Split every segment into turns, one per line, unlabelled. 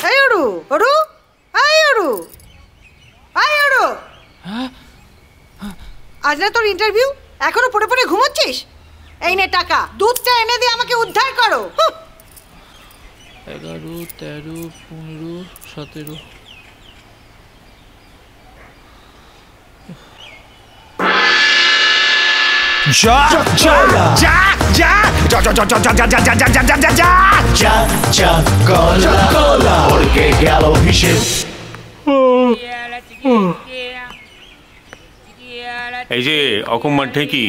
এই ওড়ু ওড়ু এই ওড়ু এই ওড়ু, আজ না তোর ইন্টারভিউ, এখনো পড়ে পড়ে ঘুমোচ্ছিস? এই নে টাকা, দুধটা এনে দিয়ে আমাকে উদ্ধার করো।
11, 13, 15, 17।
এই যে অকম্মার ঢেকি,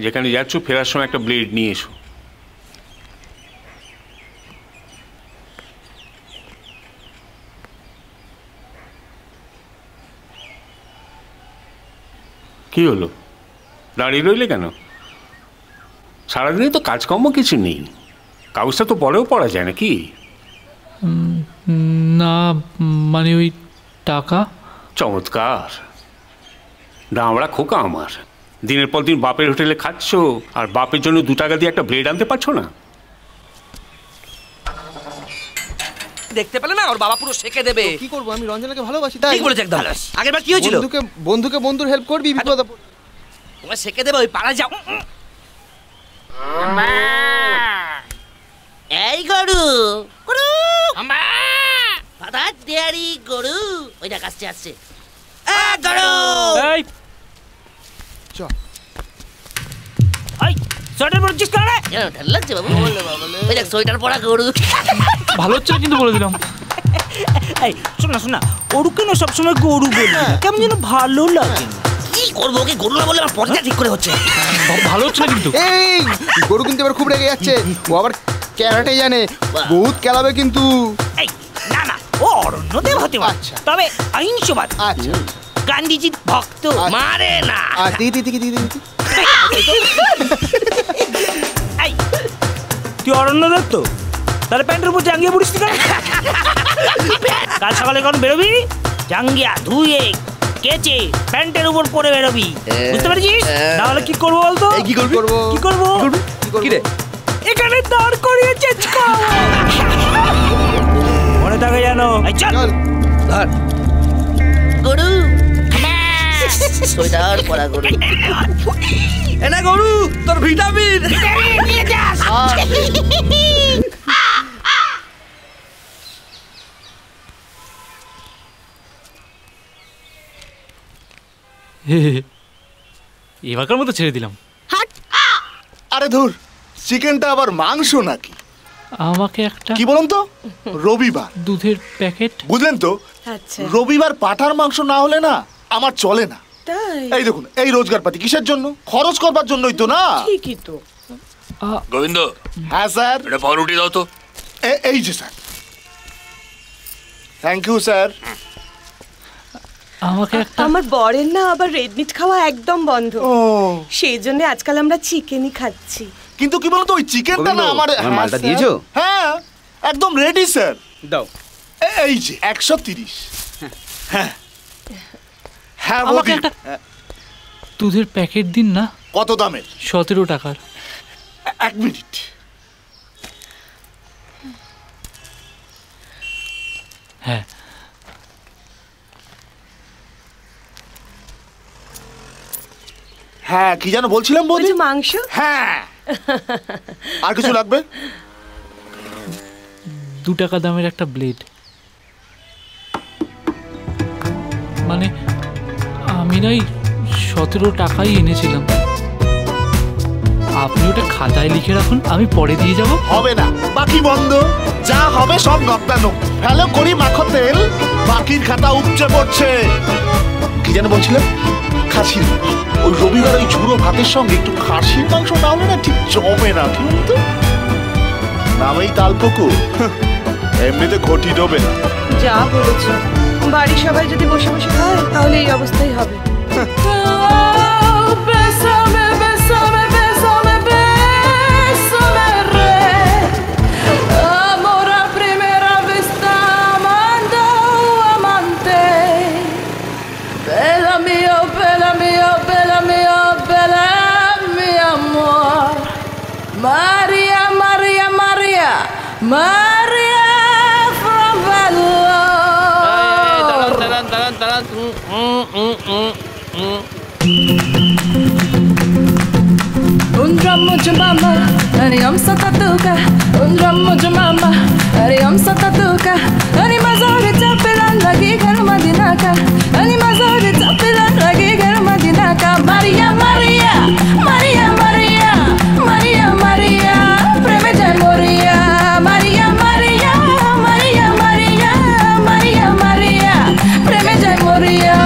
যেখানে যাচ্ছ ফেরার সময় একটা ব্লেড নিয়ে এসো। কি হলো, দাঁড়িয়ে রইলে কেন? সারাদিনে তো কাজকর্ম কিছু নেই, কাগজটা তো পরেও পড়া যায় নাকি?
না মানে ওই টাকা।
চমৎকার, ডামড়া খোকা আমার, দিনের পর দিন বাপের হোটেলে খাচ্ছ আর বাপের জন্য 2 টাকা দিয়ে একটা ব্লেড আনতে পারছো না?
দেখতে পেলে না, ওর বাবা পুরো শেখে দেবে।
কি করবো, আমি রঞ্জনাকে ভালোবাসি তাই।
ঠিক বলেছে একদম। আগেরবার কি হয়েছিল?
বন্ধুকে বন্ধুর হেল্প করবি, বিপদে পড়ে
তোমার শেখে দেবে, ওই পাড়া যাও।
এই গরু গরু ফাদার ডেয়ারি গরু, ওই দেখ আসছে আসছে। গরু
এই
চল,
এই সোয়েটার পরছিস কেন রে?
ঠান্ডা লাগছে বাবু। ওই দেখ সোয়েটার পরা গরু।
ভালো হচ্ছে কিন্তু বলে দিলাম।
এই শোনা শোনা, ওরুকে না সবসময় গরু বলি, কেমন যেন ভালো লাগে।
কি করবো, ওকে গরু না বলে আমার পর্দা ঠিক করে হচ্ছে।
ভালো হচ্ছে না কিন্তু।
এই গরু কিন্তু এবার খুব রেগে যাচ্ছে, ও আবার ক্যারাটে জানে, বহুত খেলাবে কিন্তু।
এই না না, ও অরণ্যদেব হতে পারে,
আচ্ছা।
তবে অহিংসবাদ।
আচ্ছা
গান্ধীজির ভক্ত।
মারে না।
এই তুই অরণ্যদেব তো, তাহলে প্যান্টের উপর জাঙ্গিয়া পড়িস কেন? কাল সকালে যখন বেরোবি, জাঙ্গিয়া ধুয়ে কেচে প্যান্টের উপর পরে বেরোবি, বুঝতে পারছিস? না হলে কি করবো বলতো?
কি করবো?
কি করবো?
কি রে?
এখানে দাঁড় করিয়ে চেঞ্জ কর, মনে থাকে জানো। চল
ধর
গরু সোয়েটার পরা গরু।
এনা গরু, তোর ভিটামিন নিয়ে যাস।
এবারকার মতো ছেড়ে দিলাম।
আরে ধুর, চিকেনটা আবার মাংস নাকি?
আমাকে একটা
কি বলুন তো, রবিবার
দুধের প্যাকেট।
বুঝলেন তো,
আচ্ছা
রবিবার পাঠার মাংস না হলে না আমার চলে না।
তাই?
এই দেখুন, এই রোজগার পাতি কিসের জন্য? খরচ করবার জন্যই তো না?
ঠিকই তো।
গোবিন্দ,
হ্যাঁ স্যার।
এটা পাউরুটি দাও তো।
এই যে স্যার, থ্যাংক ইউ স্যার।
আমাকে একটা।
আমার বরের না আবার রেড মিট খাওয়া একদম বন্ধ, সেই জন্য আজকাল আমরা চিকেনই খাচ্ছি।
কিন্তু কি বলতো, ওই চিকেনটা না আমার।
মালটা দিয়েছো?
হ্যাঁ একদম রেডি স্যার।
দাও।
এই যে 130। হ্যাঁ হ্যাঁ,
আমাকে একটা দুধের প্যাকেট দিন না।
কত দামের?
17 টাকার।
1 মিনিট।
হ্যাঁ
হ্যাঁ, কি যেন বলছিলাম বৌদি?
মাংস।
হ্যাঁ, আর কিছু লাগবে?
2 টাকা দামের একটা ব্লেড। মানে আমি নাই 17 টাকাই এনেছিলাম। আপনি ওটা খাতায় লিখে রাখুন, আমি পরে দিয়ে যাব।
হবে না, বাকি বন্ধ, যা হবে সব নকটানো। ফেলো করি মাখো তেল, বাকির খাতা উপচে পড়ছে। কি যেন বলছিলাম? খাসির মাংস। ওই রবিবার ওই ঝুড়ো ভাতের সঙ্গে একটু খাসির মাংস না হলে না ঠিক জমে না। কি বলতো, নামেই তালপুকুর, এমনিতে ঘটি ডোবে না।
যা বলেছো, বাড়ির সবাই যদি বসে বসে খায় তাহলে এই অবস্থাই হবে।
Maria, Maria, Maria, Maria.
তারা
Un drammo mama, ani am satatuka. Un drammo mama, ani am satatuka. Ani mazare tapelan lagi gar madinaka. Ani mazare tapelan lagi gar madinaka. Maria, Maria, Maria, Maria, Maria, Maria, preme jai Maria. Maria, Maria, Maria, Maria, Maria, Maria, preme jai Maria.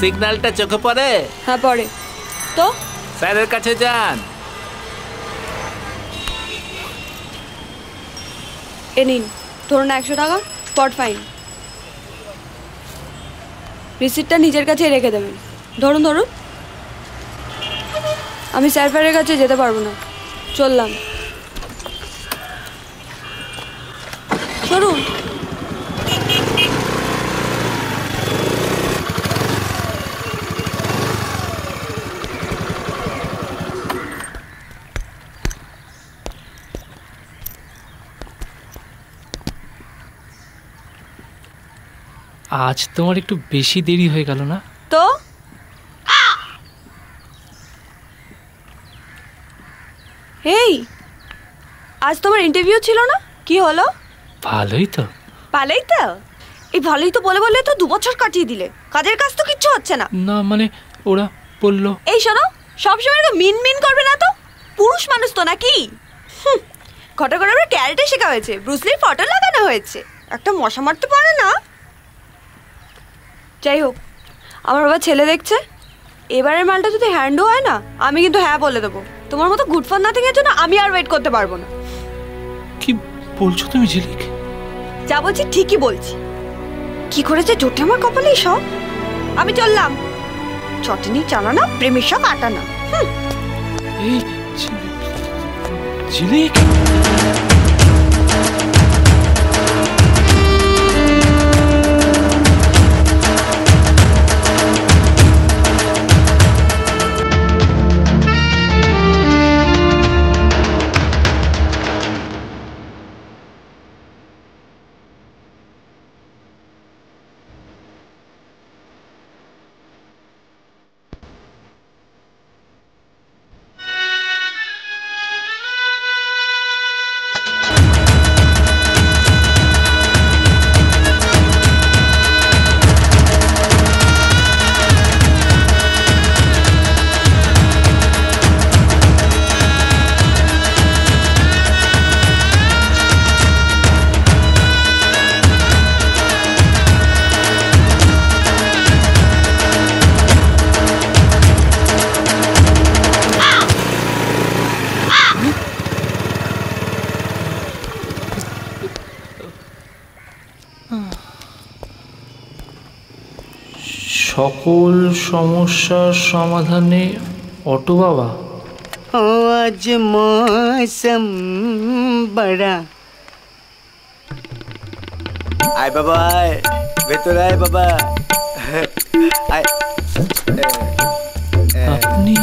সিগন্যালটা চোখে পড়ে?
হ্যাঁ পড়ে তো।
স্যারের কাছে যান।
এ নিন ধরুন 100 টাকা স্পট ফাইন। রিসিপ্টটা নিজের কাছে রেখে দেবেন। ধরুন ধরুন। আমি স্যার ফ্যারের কাছে যেতে পারবো না, চললাম। সরুন।
আজ তোমার একটু বেশি দেরি হয়ে গেল না?
তো এই আজ তোমার ইন্টারভিউ ছিল না, কি হলো?
ভালোই তো।
ভালোই তো? এই ভালোই তো বলে বলে তো 2 বছর কাটিয়ে দিলে। কাজের কাজ তো কিচ্ছু হচ্ছে না।
না মানে ওরা বললো।
এই শোনো, সবসময় তো মিন মিন করবে না তো। পুরুষ মানুষ তো নাকি? ঘটা করে আমরা ক্যারেটে শেখা হয়েছে, ব্রুসলির ফটো লাগানো হয়েছে, একটা মশা মারতে পারে না। যাই হোক, আমার বাবা ছেলে দেখছে, এবারের মালটা যদি হ্যান্ডও হয় না, আমি কিন্তু হ্যাঁ বলে দেবো। তোমার মতো গুড ফর নাথিং এর জন্য আমি আর ওয়েট করতে পারবো না।
কি বলছো তুমি ঝিলিক?
যা বলছি ঠিকই বলছি। কি করেছে জোটে আমার কপালেই সব। আমি চললাম। চটনি চালানা, প্রেমের সব আটানা।
এই ঝিলিক, সকল সমস্যার সমাধানে অটো বাবা।
आज मौसम बड़ा। आय बाबा आय, ভেতর আয় বাবা।
আপনি?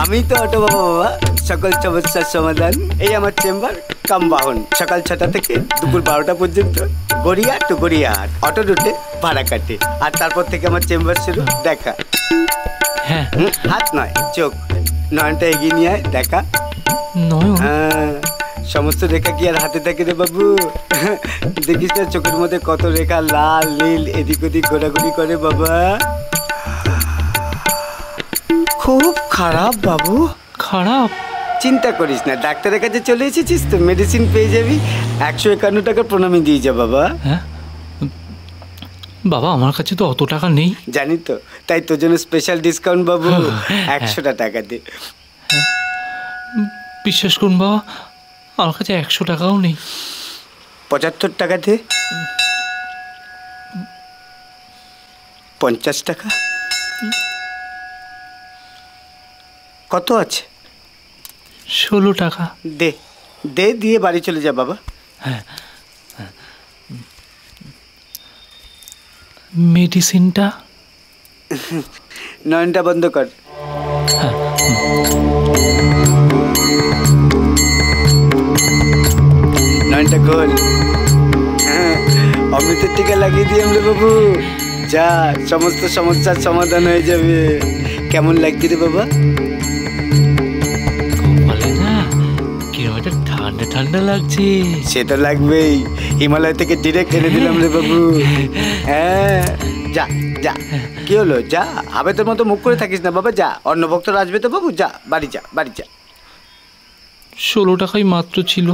আমি তো অটো বাবা বাবা, সকল সমস্যার সমাধান। এই আমার চেম্বার কাম বাহন। সকাল 6টা থেকে দুপুর 12টা পর্যন্ত গড়িয়া টু গড়িয়াহাট অটো রুটে ভাড়া কাটে। আর তারপর থেকে আমার চেম্বার শুরু। দেখা।
হ্যাঁ।
হাত নয়, চোখ। নয়নটা এগিয়ে নিয়ে আয়, দেখা।
নয়ন?
হ্যাঁ, সমস্ত রেখা কি আর হাতে থাকে রে বাবু? দেখিস না চোখের মধ্যে কত রেখা লাল নীল এদিক ওদিক ঘোরাঘুরি করে বাবা। খুব খারাপ বাবু।
খারাপ?
চিন্তা করিস না, ডাক্তারের কাছে চলে এসেছিস তো, মেডিসিন পেয়ে যাবি। 151 টাকা প্রণামী দিয়ে যা বাবা।
হ্যাঁ বাবা, আমার কাছে তো অত টাকা নেই।
জানি তো, তাই তোর জন্য স্পেশাল ডিসকাউন্ট বাবু। 100 টাকা দে।
বিশ্বাস করুন বাবা, আমার কাছে 100 টাকাও নেই।
75 টাকা দে। 50 টাকা। কত আছে?
16 টাকা।
দে দে, দিয়ে বাড়ি চলে যা বাবা।
হ্যাঁ। মেডিসিনটা?
নয়নটা বন্ধ কর। নয়নটা খোল। অমৃতের টিকা লাগিয়ে দিই আমরা বাবু, যা সমস্ত সমস্যার সমাধান হয়ে যাবে। কেমন লাগছে রে বাবা?
বলে না কিরকম একটা ঠান্ডা ঠান্ডা লাগছে।
সে তো লাগবেই, হিমালয় থেকে ডিরেক্ট এনে দিলাম রে বাবু। হ্যাঁ যা যা, কি হলো? যা, আবেতের মতো মুখ করে থাকিস না বাবা, যা। অন্য ভক্তরা আসবে তো বাবু, যা বাড়ি যা, বাড়ি যা।
16 টাকাই মাত্র ছিল,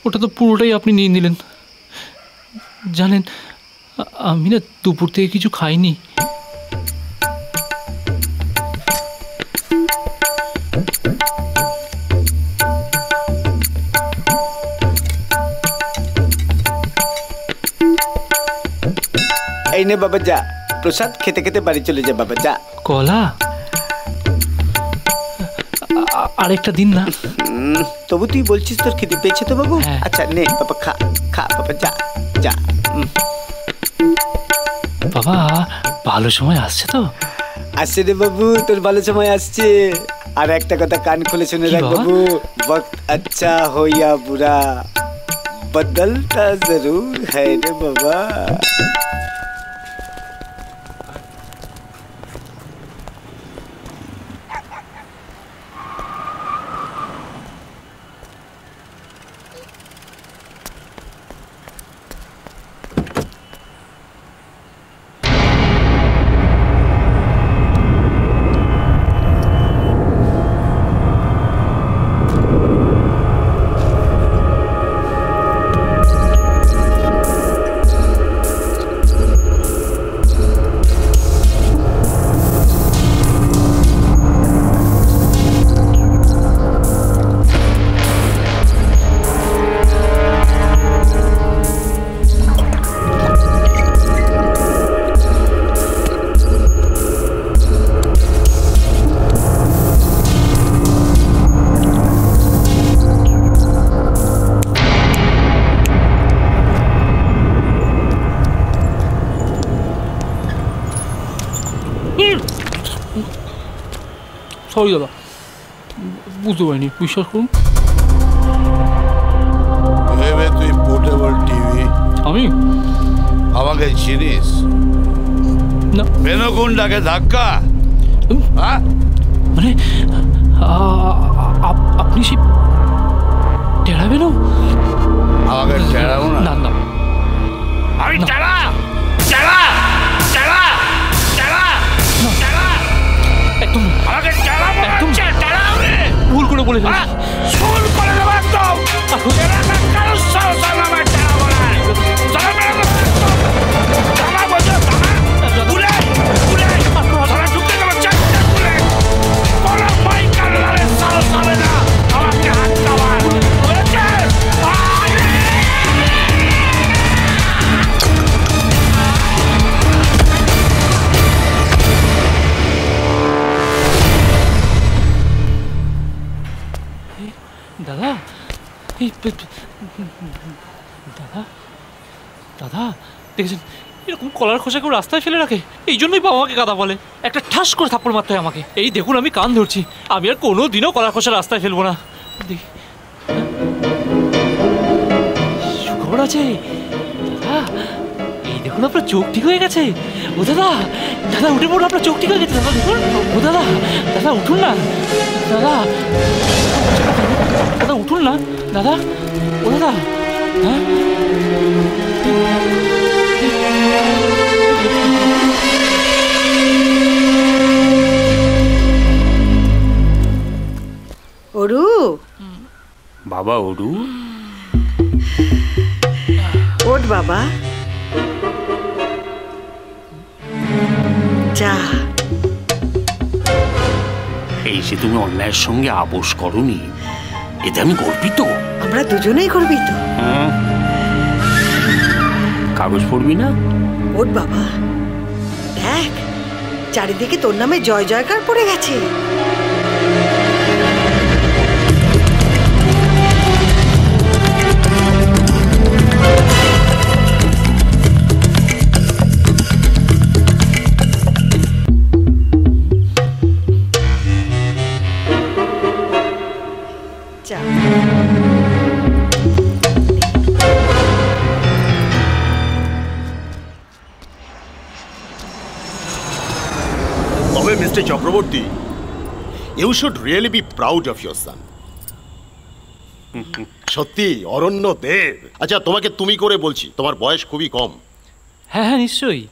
ওটা তো পুরোটাই আপনি নিয়ে নিলেন। জানেন আমি না দুপুর থেকে কিছু খাইনি।
এই নে বাবা, যা প্রসাদ খেতে খেতে বাড়ি চলে যা বাবা, যা।
কলা আরেকটা দিন না।
তবু তুই বলছিস তোর খিদে পেয়েছে তো বাবু। আচ্ছা নে বাবা, খা খা বাবা, যা যা।
বাবা ভালো সময় আসছে তো?
আসছে রে বাবু, তোর ভালো সময় আসছে। আর একটা কথা কান খুলে শুনে রাখ বাবু, वक्त अच्छा हो या बुरा बदलता जरूर है रे बाबा।
সরি দাদা, বুঝতে পারিনি, বিশ্বাস করুন।
ভেবে তুই পোর্টেবল টিভি
আমি
আমাকে চিনিস
না?
বেনকুন্ডাকে ধাক্কা
মানে আপনি সে টেড়াবেন?
আমাকে টেড়াবো না?
না
আমি টেড়া টেড়া টেড়া টেড়া টেড়া
একদম
আমাকে টেড়াবো, একদম টেড়া
ভুল করে বলে ফেলেছি।
ভুল করে দেবো একদম। টেড়াটা কারোর সাহস হয় না আমার টেড়াবো না। চলো বেরোবো, দামা বলছো দামা, বুলেট বুলেট ধরা ঢুকতে গেলো, চারটে বুলেট। কোনো মাই কান্নারের সাহস হবে না আমাকে হাত দেওয়ার, বুঝেছে?
দাদা এই দাদা দাদা দেখেছেন এরকম কলার খোসা কেউ রাস্তায় ফেলে রাখে? এই জন্যই বাবা আমাকে গাদা বলে। একটা ঠাস করে থাপ্পড় মারতে হয় আমাকে। এই দেখুন আমি কান ধরছি, আমি আর কোনো দিনও কলার খোসা রাস্তায় ফেলবো না। দেখি খবর আছে দাদা, এই দেখুন আপনার চোখ ঠিক হয়ে গেছে। ও দাদা দাদা উঠে পড়ুন, আপনার চোখ ঠিক হয়ে গেছে দাদা, দেখুন। ও দাদা দাদা উঠুন না দাদা, দাদা উঠুন না দাদা, ও দাদা। হ্যাঁ
ওরু
বাবা, ওরু
ওঠ বাবা, যা।
এই যে তুমি অন্যায়ের সঙ্গে আপোষ করনি, এতে আমি গর্বিত।
আমরা দুজনেই গর্বিত।
কাগজ পড়বি না?
ওঠ বাবা, দেখ চারিদিকে তোর নামে জয় জয়কার পড়ে গেছে।
Well, Mr. Chakraborty, you should really be proud of your son. সত্যি অরণ্য দেব। আচ্ছা তোমাকে তুমি করে বলছি, তোমার বয়স খুবই কম।
হ্যাঁ হ্যাঁ নিশ্চয়ই।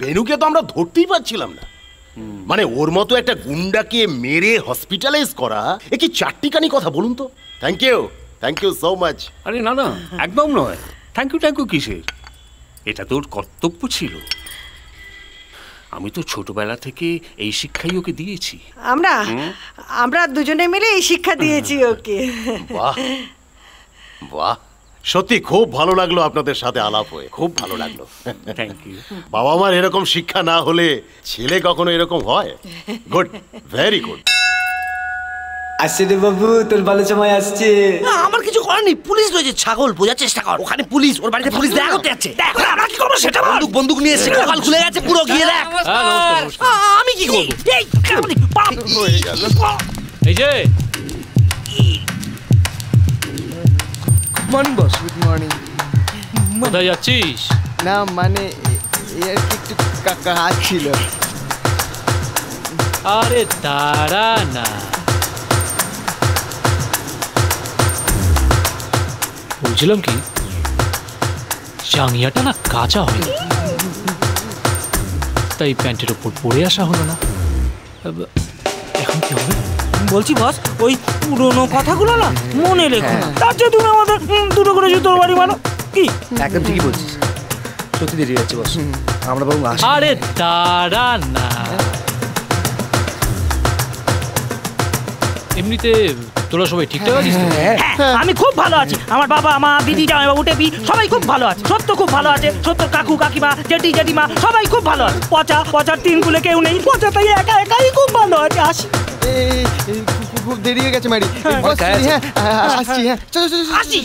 বেনুকে তো আমরা ধরতেই পারছিলাম না। মানে ওর মতো একটা গুন্ডাকে মেরে হসপিটালাইজ করা, এ কি চারটিখানি কথা বলুন তো। Thank you so much.
আরে না না, একদম নয়। থ্যাংক ইউ কিসের? এটা তোর কর্তব্য ছিল। আমি তো ছোটবেলা থেকে এই শিক্ষাই ওকে দিয়েছি।
আমরা দুজনে মিলে এই শিক্ষা দিয়েছি ওকে।
বাহ বাহ, সত্যি খুব ভালো লাগলো আপনাদের সাথে আলাপ হয়ে, খুব ভালো লাগলো।
Thank you.
বাবা মার এরকম শিক্ষা না হলে ছেলে কখনো এরকম হয়? Good, very good.
আসছে রে বাবু, তোর ভালো সময় আসছে।
আমার কিছু করার নেই, পুলিশ রয়েছে। ছাগল বোঝার চেষ্টা কর, ওখানে পুলিশ, ওর বাড়িতে পুলিশ দেখা করতে যাচ্ছে। দেখ আমরা কি করবো সেটা বল। বন্দুক নিয়ে এসে কপাল খুলে গেছে পুরো, গিয়ে দেখ। আমি কি করবো?
এই যে
মর্নিং বস। Good morning.
কোথায় যাচ্ছিস?
না মানে এর একটু কাজ ছিল।
আরে দাঁড়া না, বলছিলাম কি, জাঙ্গিয়াটা না কাঁচা হয়নি, তাই প্যান্টের ওপর পরে আসা হলো না। এখন কি হবে?
বলছি বস, ওই পুরোনো কথাগুলো না মনে রেখো, তার চেয়ে তুমি আমাদের দুটো করে জুতোর বাড়ি মানো। কি
একদম ঠিকই বলছিস, সত্যি দেরি যাচ্ছে বস, আমরা বরং আসি।
আরে দাঁড়া না, এমনিতে তোরা সবাই ঠিকঠাক আছিস তো?
আমি খুব ভালো আছি, আমার বাবা মা দিদি জামাইবাবু টেপি সবাই খুব ভালো আছে। সত্য খুব ভালো আছে, সত্যর কাকু কাকিমা জেঠি জেঠিমা সবাই খুব ভালো আছে। পচার তিন কুলে কেউ নেই, পচা তাই একাই খুব ভালো আছে। আসি,
খুব দেরি হয়ে গেছে ম্যাডি। আসছি। হ্যাঁ চলো
আসি।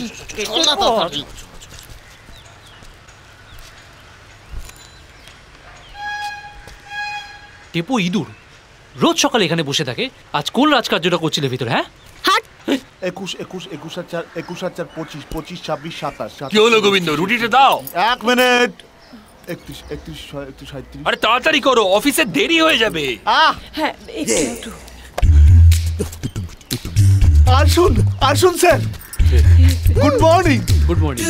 টেপো ইঁদুর রোজ সকালে এখানে বসে থাকে, আজ কোন রাজকার্যটা করছিলে ভিতরে? হ্যাঁ
21 আর 4 25 25 26 27।
কি হলো গোবিন্দ, রুটিটা দাও।
1 মিনিট। 31 37।
আরে তাড়াতাড়ি করো, অফিসে দেরি হয়ে যাবে।
হ্যাঁ একটু।
আসুন sir. Good morning.
Good morning.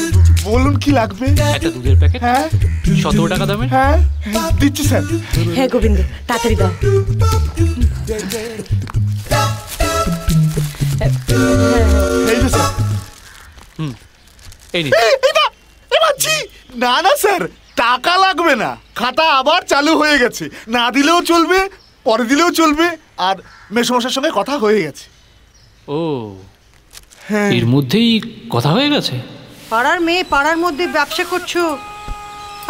বলুন কি লাগবে?
একটা দুধের প্যাকেট।
হ্যাঁ
17 টাকা দামের।
হ্যাঁ দিচ্ছি স্যার।
হ্যাঁ গোবিন্দ তাড়াতাড়ি দাও।
এই যে স্যার।
এই নিন।
না স্যার, টাকা লাগবে না, খাতা আবার চালু হয়ে গেছে। না দিলেও চলবে, পরে দিলেও চলবে, আর মেসমশার সঙ্গে কথা হয়ে গেছে।
ও এর মধ্যেই কথা হয়ে গেছে?
পাড়ার মেয়ে পাড়ার মধ্যে ব্যবসা করছো,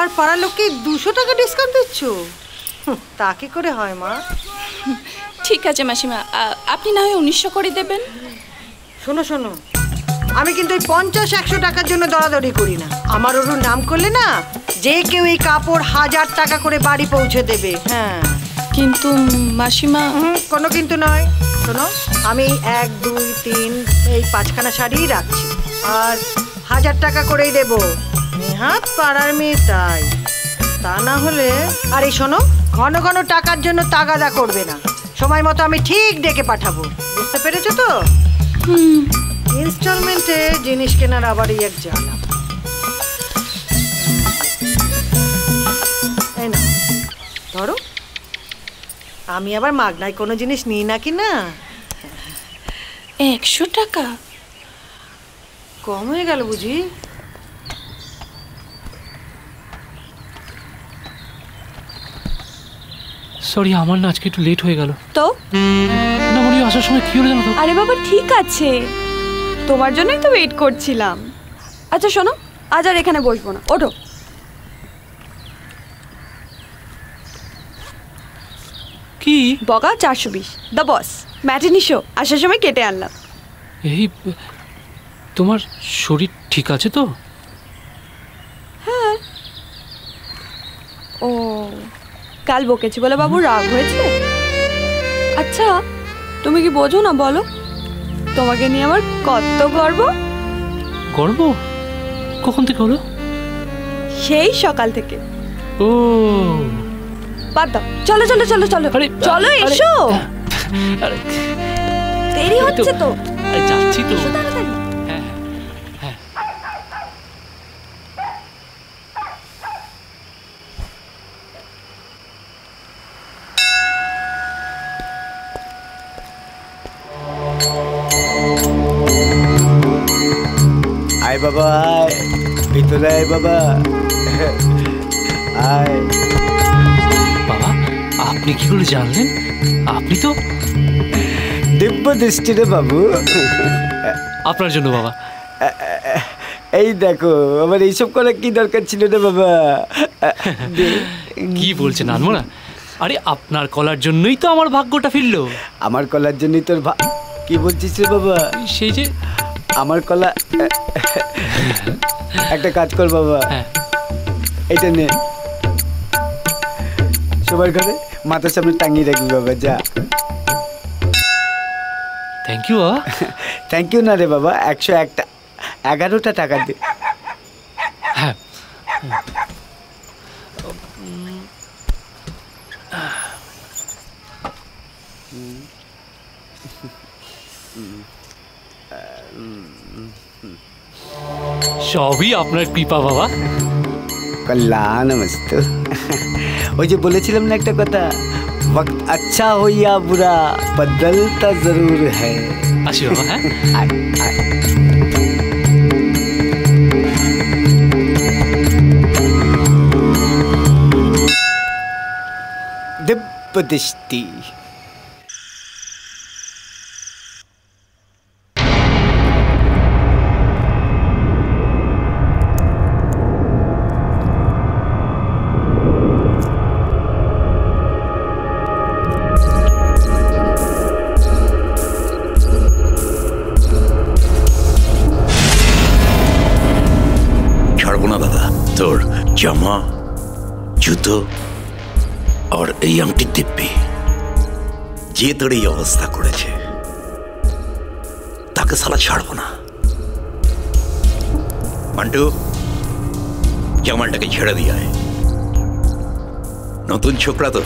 আর পাড়ার লোককে 200 টাকা ডিসকাউন্ট দিচ্ছ, তা কি করে হয় মা?
ঠিক আছে মাসিমা, আপনি না হয় 1900 করে দেবেন।
শোনো, আমি কিন্তু ওই 50-100 টাকার জন্য দরাদরি করি না। আমার ওর নাম করলে না যে কেউ এই কাপড় 1000 টাকা করে বাড়ি পৌঁছে দেবে। হ্যাঁ
কিন্তু মাসিমা।
কোনো কিন্তু নয়। শোনো, আমি 1 2 3 এই 5খানা শাড়ি রাখছি, আর 1000 টাকা করেই দেবো। নেহাত পাড়ার মেয়ে তাই, তা না হলে। আর এই শোনো, ঘন ঘন টাকার জন্য তাগাদা করবে না, সময় মতো আমি ঠিক ডেকে পাঠাবো, বুঝতে পেরেছো তো? ইনস্টলমেন্টে জিনিস কেনার আবারই এক জ্বালা। এই না ধরো, আমি আবার মাগনায় কোনো জিনিস নিই নাকি না।
100 টাকা
কম হয়ে গেল বুঝি?
সরি, আমার না আজকে একটু লেট হয়ে গেল।
তো
না মানে আসার সময় কি হলো জানো তো?
আরে বাবা ঠিক আছে, তোমার জন্যই তো ওয়েট করছিলাম। আচ্ছা শোনো, আজ আর এখানে বসবো না, ওঠো।
কি
বগা 420 দ্য বস ম্যাটিনি শো আসার সময় কেটে আনলাম।
এই তোমার শরীর ঠিক আছে তো?
হ্যাঁ। ও কাল বকেছি বলে বাবু রাগ হয়েছে? আচ্ছা তুমি কি বোঝো না বলো, তোমাকে নিয়ে আমার কত গর্ব।
গর্ব কখন থেকে হলো?
সেই সকাল থেকে।
ও
বাদ দাও, চলো চলো চলো চলো চলো, এসো, দেরি হচ্ছে তো।
যাচ্ছি তো।
আয় বাবা আয়, ভিতরে আয় বাবা, আয়।
বাবা, আপনি কি করে জানলেন? আপনি তো
দিব্য দৃষ্টি রে বাবু।
আপনার জন্য বাবা।
এই দেখো, আমার এইসব করার কি দরকার ছিল রে বাবা?
কি বলছেন আনমোনা? আরে আপনার কলার জন্যই তো আমার ভাগ্যটা ফিরলো।
আমার কলার জন্যই তোর কি বলছিস রে বাবা?
সেই যে
আমার কলা। একটা কাজ কর বাবা, এটা নে, সবার ঘরে মাথার সামনে টাঙিয়ে রাখবি বাবা, যা।
থ্যাংক ইউ বাবা।
থ্যাংক ইউ না রে বাবা, 111টা টাকা দে।
হ্যাঁ, সবই আপনার কৃপা বাবা।
কল্যাণ মস্তু। ওই যে বলেছিলাম না একটা কথা, वक्त अच्छा हो या बुरा बदलता जरूर है।
আসি বাবা। হ্যাঁ,
दिव्य दृष्टि।
তোর জামা, জুতো আর এই আংটির দিব্যি, যে তোর এই অবস্থা করেছে তাকে সালা ছাড়বো না। মান্টু, জামালটাকে ছেড়ে দিয়ে আয়। নতুন ছোকরা তো,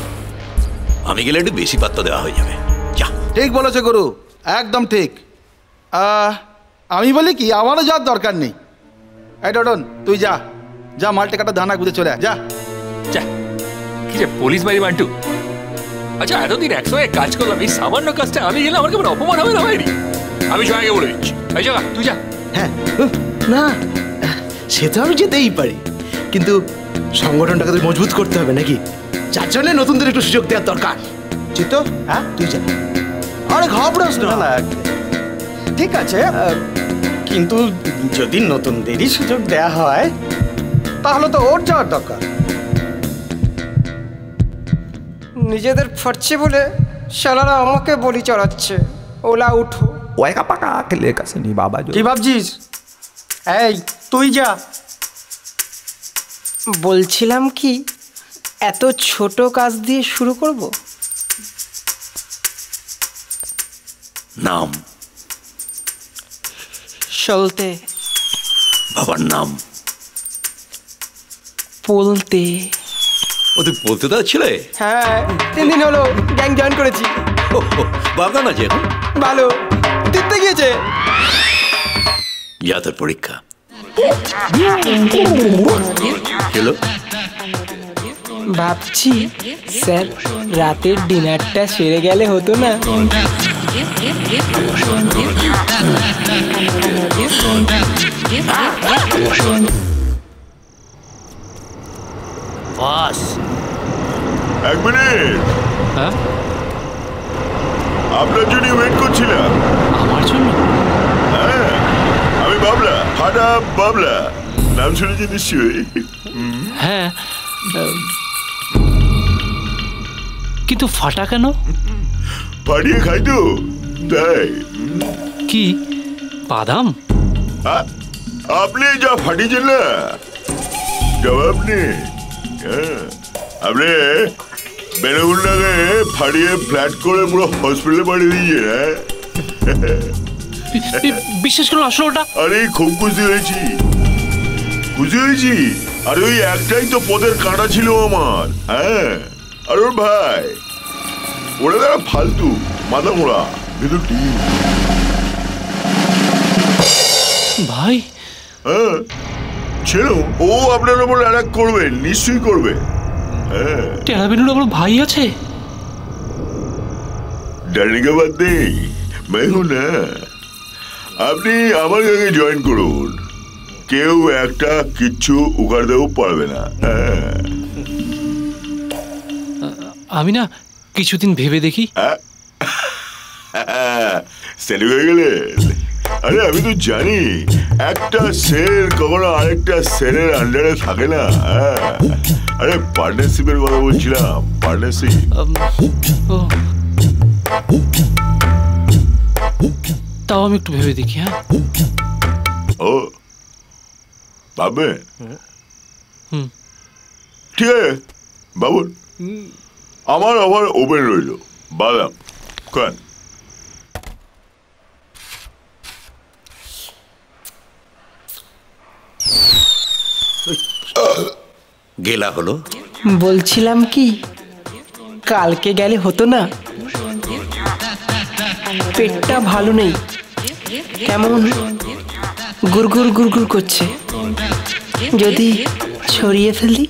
আমি গেলে একটু বেশি পাত্তা দেওয়া হয়ে যাবে। যা।
ঠিক বলেছে গুরু, একদম ঠিক। আমি বলি কি, আমারও যাওয়ার দরকার নেই। এই ডন, তুই যা যা, মালটা কাটা ধানা গুঁজে চলে যা।
কি যে পুলিশ বাড়ি মান্টু। আচ্ছা, এতদিন একসঙ্গে কাজ করলাম, এই সামান্য কাজটা আমি গেলে আমার কেমন অপমান হবে না ভাইরি? আমি সবাইকে বলে দিচ্ছি। এই যা, তুই যা।
হ্যাঁ, না সে তো আমি যেতেই পারি, কিন্তু সংগঠনটাকে তো মজবুত করতে হবে নাকি? যার জন্য নতুনদের একটু সুযোগ দেওয়ার দরকার। চিত্ত, হ্যাঁ তুই যা। আরে ঘাবড়াস না।
ঠিক আছে, কিন্তু যদি নতুনদেরই সুযোগ দেয়া হয় তাহলে তো ওর যাওয়ার দরকার।
নিজেদের ফাটছে বলে শালারা আমাকে বলি চড়াচ্ছে। ওলা উঠো।
ওয়াইকা পাকা খেলে কাছে নি বাবা।
কি ভাবছিস? এই তুই যা। বলছিলাম কি, এত ছোট কাজ দিয়ে শুরু করব?
নাম?
সলতে।
বাবার নাম?
বলতে।
ও তুই বলতে দাও ছিলে?
হ্যাঁ, 3 দিন হলো গ্যাং জয়েন করেছি।
বাবা না যে
ভালো দিতে গিয়েছে।
যা তোর পরীক্ষা। হ্যালো,
ভাবছি স্যার রাতের ডিনারটা সেরে গেলে হতো না?
বস,
এক মিনিট।
হ্যাঁ,
আপনার জন্য ওয়েট করছিলাম।
আমার জন্য?
হ্যাঁ, আমি বাবলা, ফাটা বাবলা। নাম শুনেছি নিশ্চয়ই?
হ্যাঁ, কিন্তু ফাটা কেন?
ফাটিয়ে খাই তো, তাই।
কি বাদাম?
আপনি যা ফাটিয়েছেন না, জবাব নেই। আপনি বেনাগুন্ডাকে ফাটিয়ে ফ্ল্যাট করে পুরো হসপিটালে পাঠিয়ে দিয়েছেন।
বিশেষ করে আসলে ওটা,
আরে খুব খুশি হয়েছি, খুশি হয়েছি। আর ওই একটাই তো পদের কাঁটা ছিল আমার। হ্যাঁ,
আর ওর ভাই ওরা তারা ফালতু মাথা মোড়া কিন্তু
ভাই
হ্যাঁ ছিল ও আপনার উপর অ্যাটাক করবে, নিশ্চয়ই করবে। হ্যাঁ
টেরা বেনুর আমার ভাই আছে।
डरने के बात नहीं, मैं हूं ना। আপনি আমার সঙ্গে জয়েন করুন, কেউ একটা কিচ্ছু উগাড় দেও পারবে না।
আমি না কিছুদিন ভেবে দেখি।
সেট হয়ে গেলে? আরে আমি তো জানি একটা সেল কখনো আরেকটা সেলের আন্ডারে থাকে না। আরে পার্টনারশিপের কথা বলছিলাম, পার্টনারশিপ।
তাও আমি একটু ভেবে দেখি। হ্যাঁ
ও ভাববে? ঠিক আছে বাবুন, আমার আবার ওপেন রইল। বাদাম খান।
গেলা হলো?
বলছিলাম কি কালকে গেলে হতো না? পেটটা ভালো নেই, কেমন গুড়গুড় গুড়গুড় করছে, যদি ছড়িয়ে ফেলি।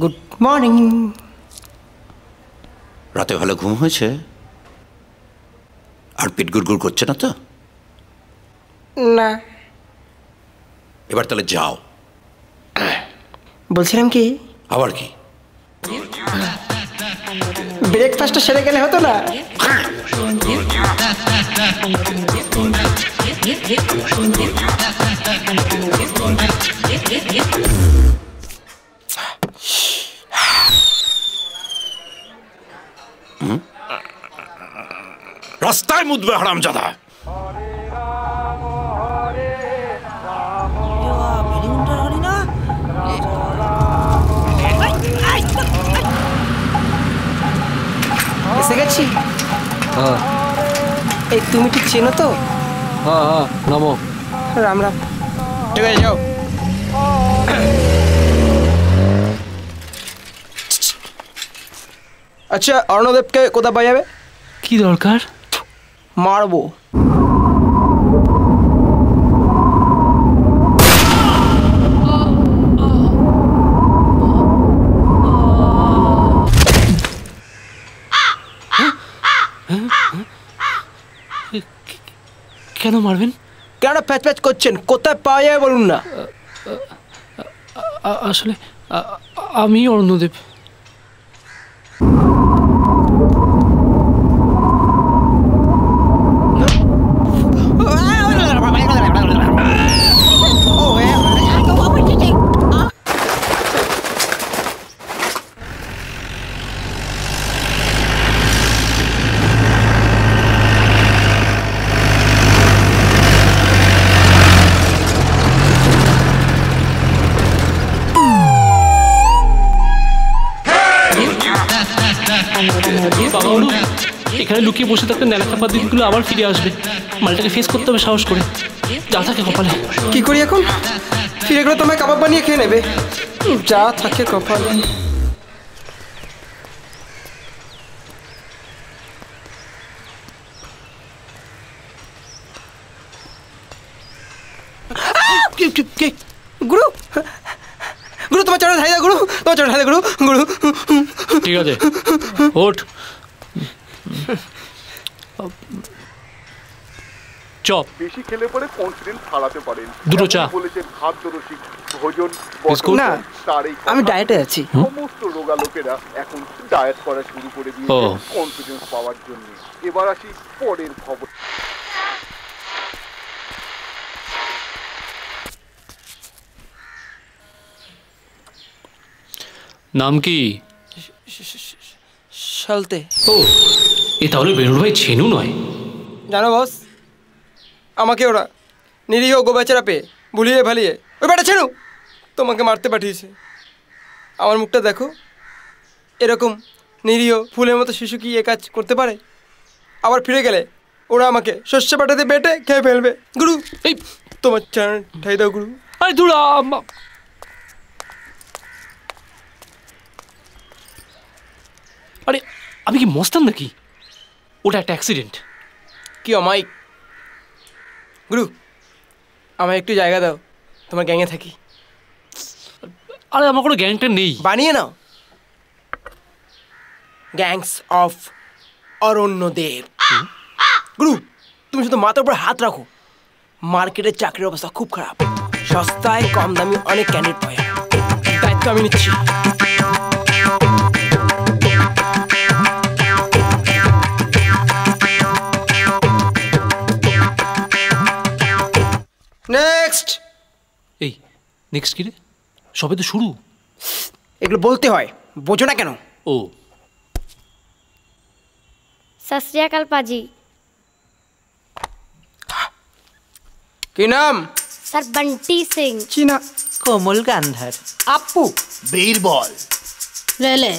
Good morning.
রাতে ভালো ঘুম হয়েছে? আর পেট গুড়গুড় করছে না তো?
না।
এবার তাহলে যাও।
বলছিলাম কি,
আবার কি?
ব্রেকফাস্টটা সেরে গেলে হতো না?
রাস্তায় মুদবে হারামজাদা।
এসে গেছি। এই তুমি ঠিক চেনো তো?
হ্যাঁ হ্যাঁ, নামো।
রাম রাম। ঠিক আছে যাও। আচ্ছা অর্ণদেবকে কোথায় পাওয়া যাবে?
কি দরকার?
মারবো।
কেন মারবেন?
কেন প্যাচ প্যাচ করছেন? কোথায় পাওয়া যাবে বলুন না।
আসলে আমি অর্ণদেব। এখানে লুকিয়ে বসে থাকলে নেলাচাপা দিনগুলো আবার ফিরে আসবে। মালটাকে ফেস করতে হবে সাহস করে, যা থাকে কপালে।
কি করি এখন? ফিরে গেলে তোমায় কাবাব বানিয়ে খেয়ে নেবে, যা থাকে কপালে। গুরু গুরু তোমার চড়া ধাই দা, গুরু তোমার চড়া ধাই দা, গুরু গুরু।
ঠিক আছে ওঠ, চপ।
বেশি খেলে পরে কনফিডেন্স হারাতে পারেন।
দুটো চা।
বলেছেন খাদ্য রসিক ভোজন
না, আমি ডায়েটে আছি।
সমস্ত রোগা লোকেরা এখন ডায়েট করা শুরু করে দিয়েছে কনফিডেন্স পাওয়ার জন্য। এবার আসি পরের খবর।
নাম কি?
সালতে।
ও, এ তাহলে বেনুর ভাই ছেনু নয়?
জানো বস, আমাকে ওরা নিরীহ গোবেচারা পেয়ে ভুলিয়ে ভালিয়ে ওই বেটা ছেনু তোমাকে মারতে পাঠিয়েছে। আমার মুখটা দেখো, এরকম নিরীহ ফুলের মতো শিশু কি এ কাজ করতে পারে? আবার ফিরে গেলে ওরা আমাকে শস্য পাঠাতে বেটে খেয়ে ফেলবে। গুরু, এই তোমার চান ঠাই দাও গুরু।
আরে ধুরা, আরে আমি কি মস্তান নাকি? ওটা একটা অ্যাক্সিডেন্ট।
কি অমায়িক। গুরু, আমার একটু জায়গা দাও, তোমার গ্যাংয়ে থাকি।
আরে আমার কোনো গ্যাংটা নেই।
বানিয়ে নাও, গ্যাংস অফ অরণ্যদেব। গুরু, তুমি শুধু মাথার উপর হাত রাখো, মার্কেটের চাকরির অবস্থা খুব খারাপ। সস্তায় কম দামি অনেক ক্যান্ডিডেট পায়, দায়িত্ব আমি নিচ্ছি। নেক্সট।
এই নেক্সট কি রে? সবে তো শুরু।
এগুলো বলতে হয়, বোঝো না কেন?
ও
सत श्री अकाल पाजी।
কি নাম?
सर बंटी सिंह।
चीना
कोमल गांधर।
আপু
बीरबल।
ले ले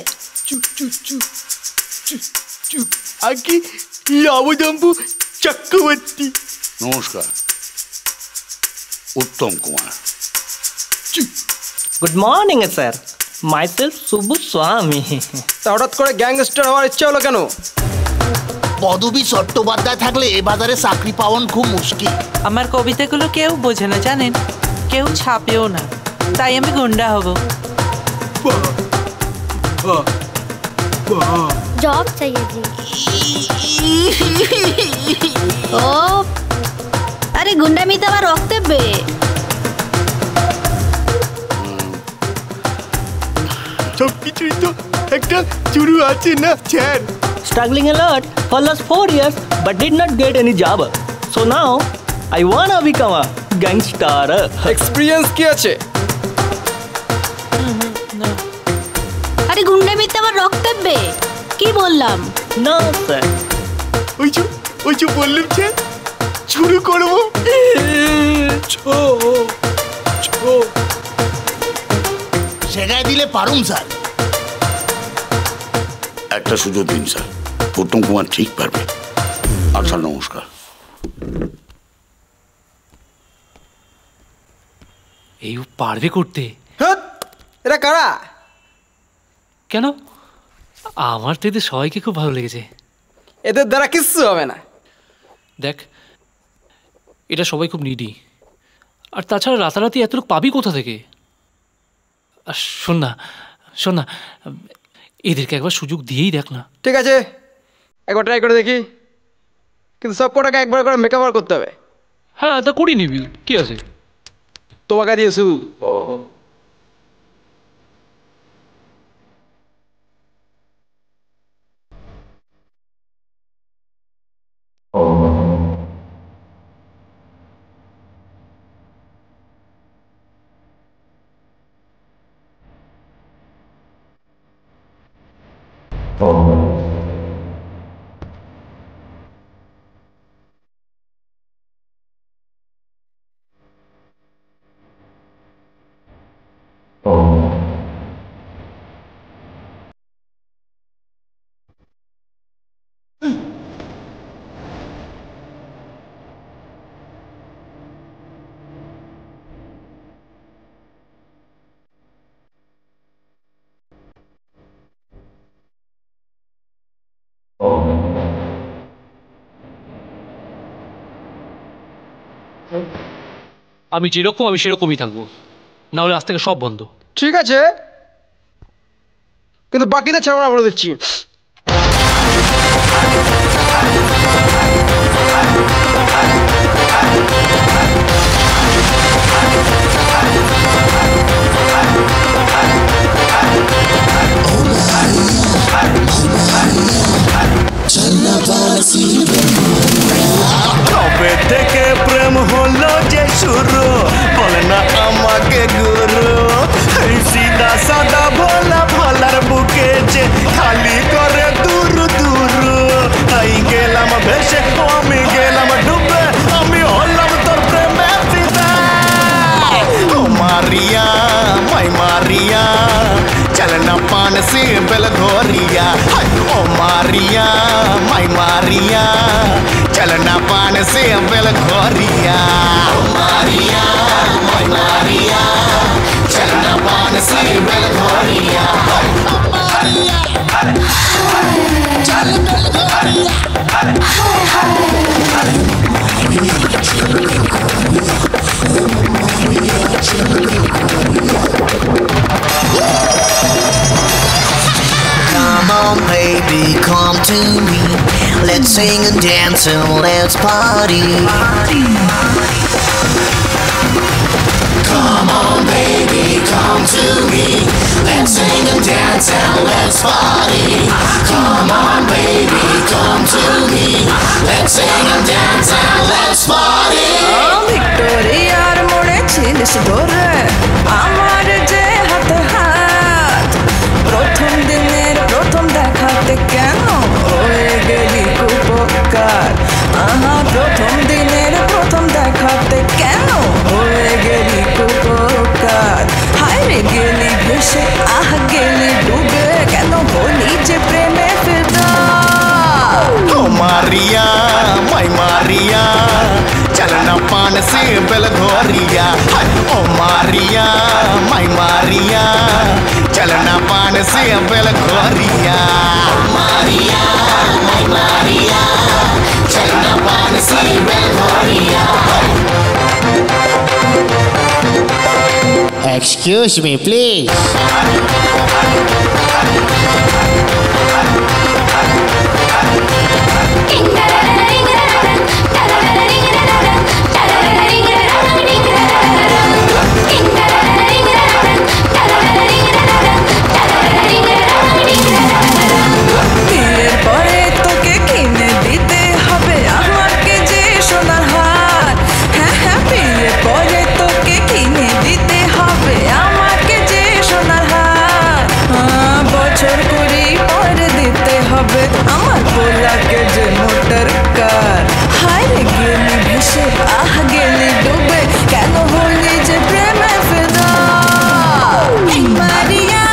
চুপ চুপ চুপ চুপ চুপ। আগে লাবদম্বু চক্রবর্তী।
নমস্কার, Uttam Kumar.
Good morning sir, my self Subu Swami.
তা হঠাৎ করে গ্যাংস্টার হওয়ার ইচ্ছা হলো কেন?
পদবী চট্টোপাধ্যায় থাকলে এ বাজারে চাকরি পাওয়ান খুব মুশকিল।
আমার কবিতাগুলো কেউ বোঝে না জানেন, কেউ ছাপেও না, তাই আমি গুন্ডা হব।
जॉब चाहिए जी। ओ अरे गुंडामी तो आबार वक्तव्যে
সব কিছুই তো একটা চুরু আছে না sir?
Struggling a lot for last 4 years but did not get any job. So now I wanna become a gangster.
Experience কি আছে?
আরে গুন্ডামি তো আবার वक्तव्যে কি বললাম?
No sir.
ওই যে বললাম স্যার, শুরু করব। ছো ছো
সেগায় দিলে পারুম স্যার।
একটা সুযোগ দিন স্যার, উত্তম কুমার ঠিক পারবে। আচ্ছা নমস্কার।
এই পারবে করতে?
এরা কারা?
কেন? আমার তো এদের সবাইকে খুব ভালো লেগেছে।
এদের দ্বারা কিচ্ছু হবে না।
দেখ, এটা সবাই খুব নিডি, আর তাছাড়া রাতারাতি এত লোক পাবি কোথা থেকে? আর শোন না, এদেরকে একবার সুযোগ দিয়েই দেখ না।
ঠিক আছে, একবার ট্রাই করে দেখি, কিন্তু সব কটাকে একবার করে মেকআপ করতে হবে।
হ্যাঁ, তা করি নিবি, কি আছে?
তোমাকে দিয়ে শুরু।
আমি যেরকম আমি সেরকমই থাকবো, না হলে আজ থেকে সব বন্ধ।
ঠিক আছে, কিন্তু বাকিটা ছাড়া বলে দিচ্ছি।
কবে থেকে প্রেম হলো যে শুরু, বলে না আমাকে গুরু। সিধা সাদা ভোলা ভালার বুকে যে খালি করে দূর দূর, তাই গেলাম ভেসে আমি से बेलघोरिया ओ मारिया माई मारिया चलना पान से बेलघोरिया ओ मारिया माई मारिया चलना पान से बेलघोरिया चल Belgharia
Come on, baby, come to me. Let's sing and dance and let's party. Come on, baby, come to me. Let's sing and dance and let's party. Come on, baby, come to me. Let's sing and dance and let's party.
ভিক্টোরিয়ার মোড়ে ছিলিস ধরে আমার যে হাতে হাত প্রথম দিনের প্রথম দেখাতে কেন হয়ে গেলি কুপকার আহা প্রথম দিনের প্রথম দেখাতে কেন হয়ে গেলি কুপকার হায় রে গেলি ভেসে আহ গেলি ডুবে কেন হলি যে প্রেমে ফিদা
ओ मारिया माई मारिया चलना पान से बेलघोरिया ओ मारिया माई मारिया चलना पान से बेलघोरिया मारिया माई मारिया चलना पान से बेलघोरिया
Excuse me, please.
বিয়ের পরে তোকে কিনে দিতে হবে আমাকে যে সোনার হার হ্যাঁ হ্যাঁ বিয়ের পরে তোকে কিনে দিতে হবে আমাকে যে সোনার হার বছর কুড়ি পরে দিতে হবে আমার পোলাকে যে মোটর কার হায় রে গেলি ভেসে আহ গেলি ডুবে কেন হলি যে প্রেমে ফিদা মারিয়া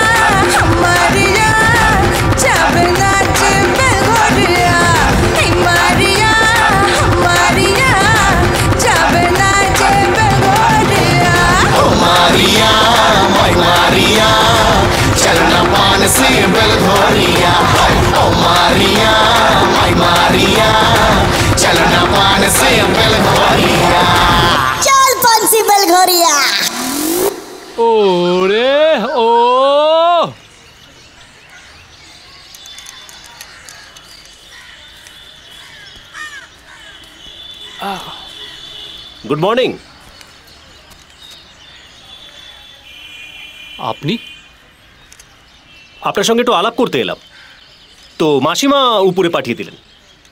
মারিয়া যাবে না যে বেলঘরিয়া মারিয়া মারিয়া যাবে না যে বেলঘরিয়া
ओ मारिया माई मारिया चलना पान से बेलघोरिया ओ मारिया माई मारिया चलना पान से बेलघोरिया
চল পানসি বেলঘরিয়া
ওরে ও
গুড মর্নিং।
আপনি?
আপনার সঙ্গে একটু আলাপ করতে এলাম, তো মাসিমা উপরে পাঠিয়ে দিলেন।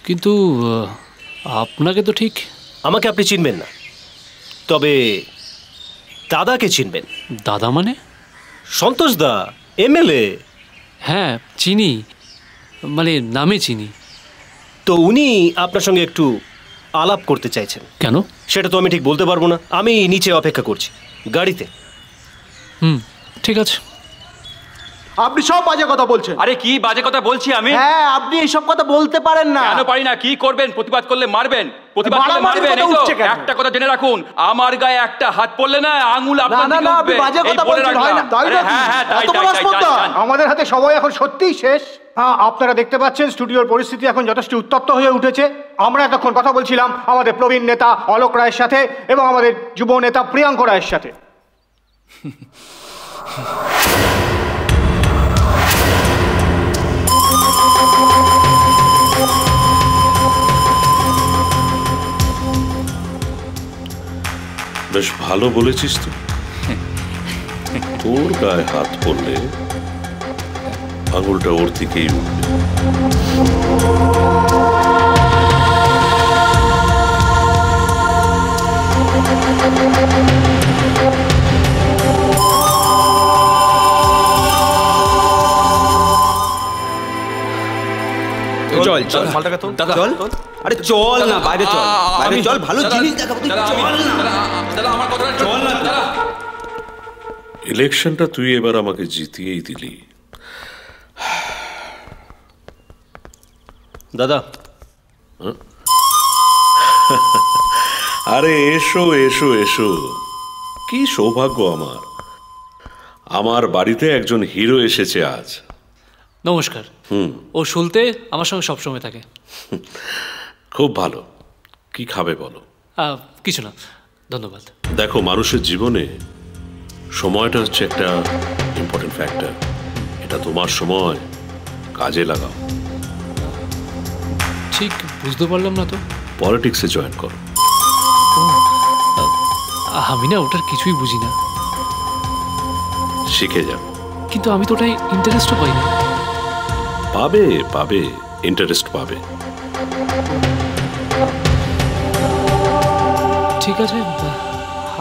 কিন্তু আপনাকে তো ঠিক।
আমাকে আপনি চিনবেন না, তবে দাদাকে চিনবেন।
দাদা মানে?
সন্তোষ দা, এমএলএ।
হ্যাঁ চিনি, মানে নামে চিনি।
তো উনি আপনার সঙ্গে একটু আলাপ করতে চাইছেন।
কেন?
সেটা তো আমি ঠিক বলতে পারবো না, আমি নিচে অপেক্ষা করছি গাড়িতে।
ঠিক আছে।
আপনি সব বাজে কথা বলছেন।
আরে কি বাজে কথা বলছি আমি?
হ্যাঁ, আপনি এইসব কথা বলতে পারেন না।
কেন পারি না? কি করবেন? প্রতিবাদ করলে মারবেন, প্রতিবাদ করলে মারবেন। এই তো একটা কথা জেনে রাখুন, আমার গায়ে একটা হাত পড়লে না আঙ্গুল আপনার দিকে উঠবে।
আপনি বাজে কথা বলছেন, হয় না? তাই না? এত বড় স্পর্ধা?
আমাদের হাতে সময় এখন সত্যিই শেষ। হ্যাঁ, আপনারা দেখতে পাচ্ছেন স্টুডিওর পরিস্থিতি এখন যথেষ্ট উত্তপ্ত হয়ে উঠেছে। আমরা এতক্ষণ কথা বলছিলাম আমাদের প্রবীণ নেতা অলোক রায়ের সাথে এবং আমাদের যুব নেতা প্রিয়াঙ্ক রায়ের সাথে।
বেশ ভালো বলেছিস তো। তোর গায়ে হাত পড়লে আঙুলটা ওর দিকেই উঠবে।
চল চল মালটাকে তো চল। আরে চল না, বাইরে চল, বাইরে চল, ভালো জিনিস দেখাবো। চল না,
আমার কথাটা চল না।
ইলেকশনটা তুই এবার আমাকে জিতিয়েই দিলি।
দাদা।
আরে এসো এসো এসো, কি সৌভাগ্য আমার। আমার বাড়িতে একজন হিরো এসেছে আজ।
নমস্কার। ও শুলতে আমার সঙ্গে সবসময় থাকে।
খুব ভালো। কি খাবে বলো?
কিছু না, ধন্যবাদ।
দেখো, মানুষের জীবনে সময়টা হচ্ছে একটা ইম্পর্টেন্ট ফ্যাক্টর। এটা তোমার সময়, কাজে লাগাও।
ঠিক বুঝতে পারলাম না তো।
পলিটিক্সে জয়েন করো।
আমি না ওটার কিছুই বুঝি না।
শিখে যাও।
কিন্তু আমি তো ওটাই ইন্টারেস্টও পাই না।
পাবে পাবে, ইন্টারেস্ট পাবে।
ঠিক আছে,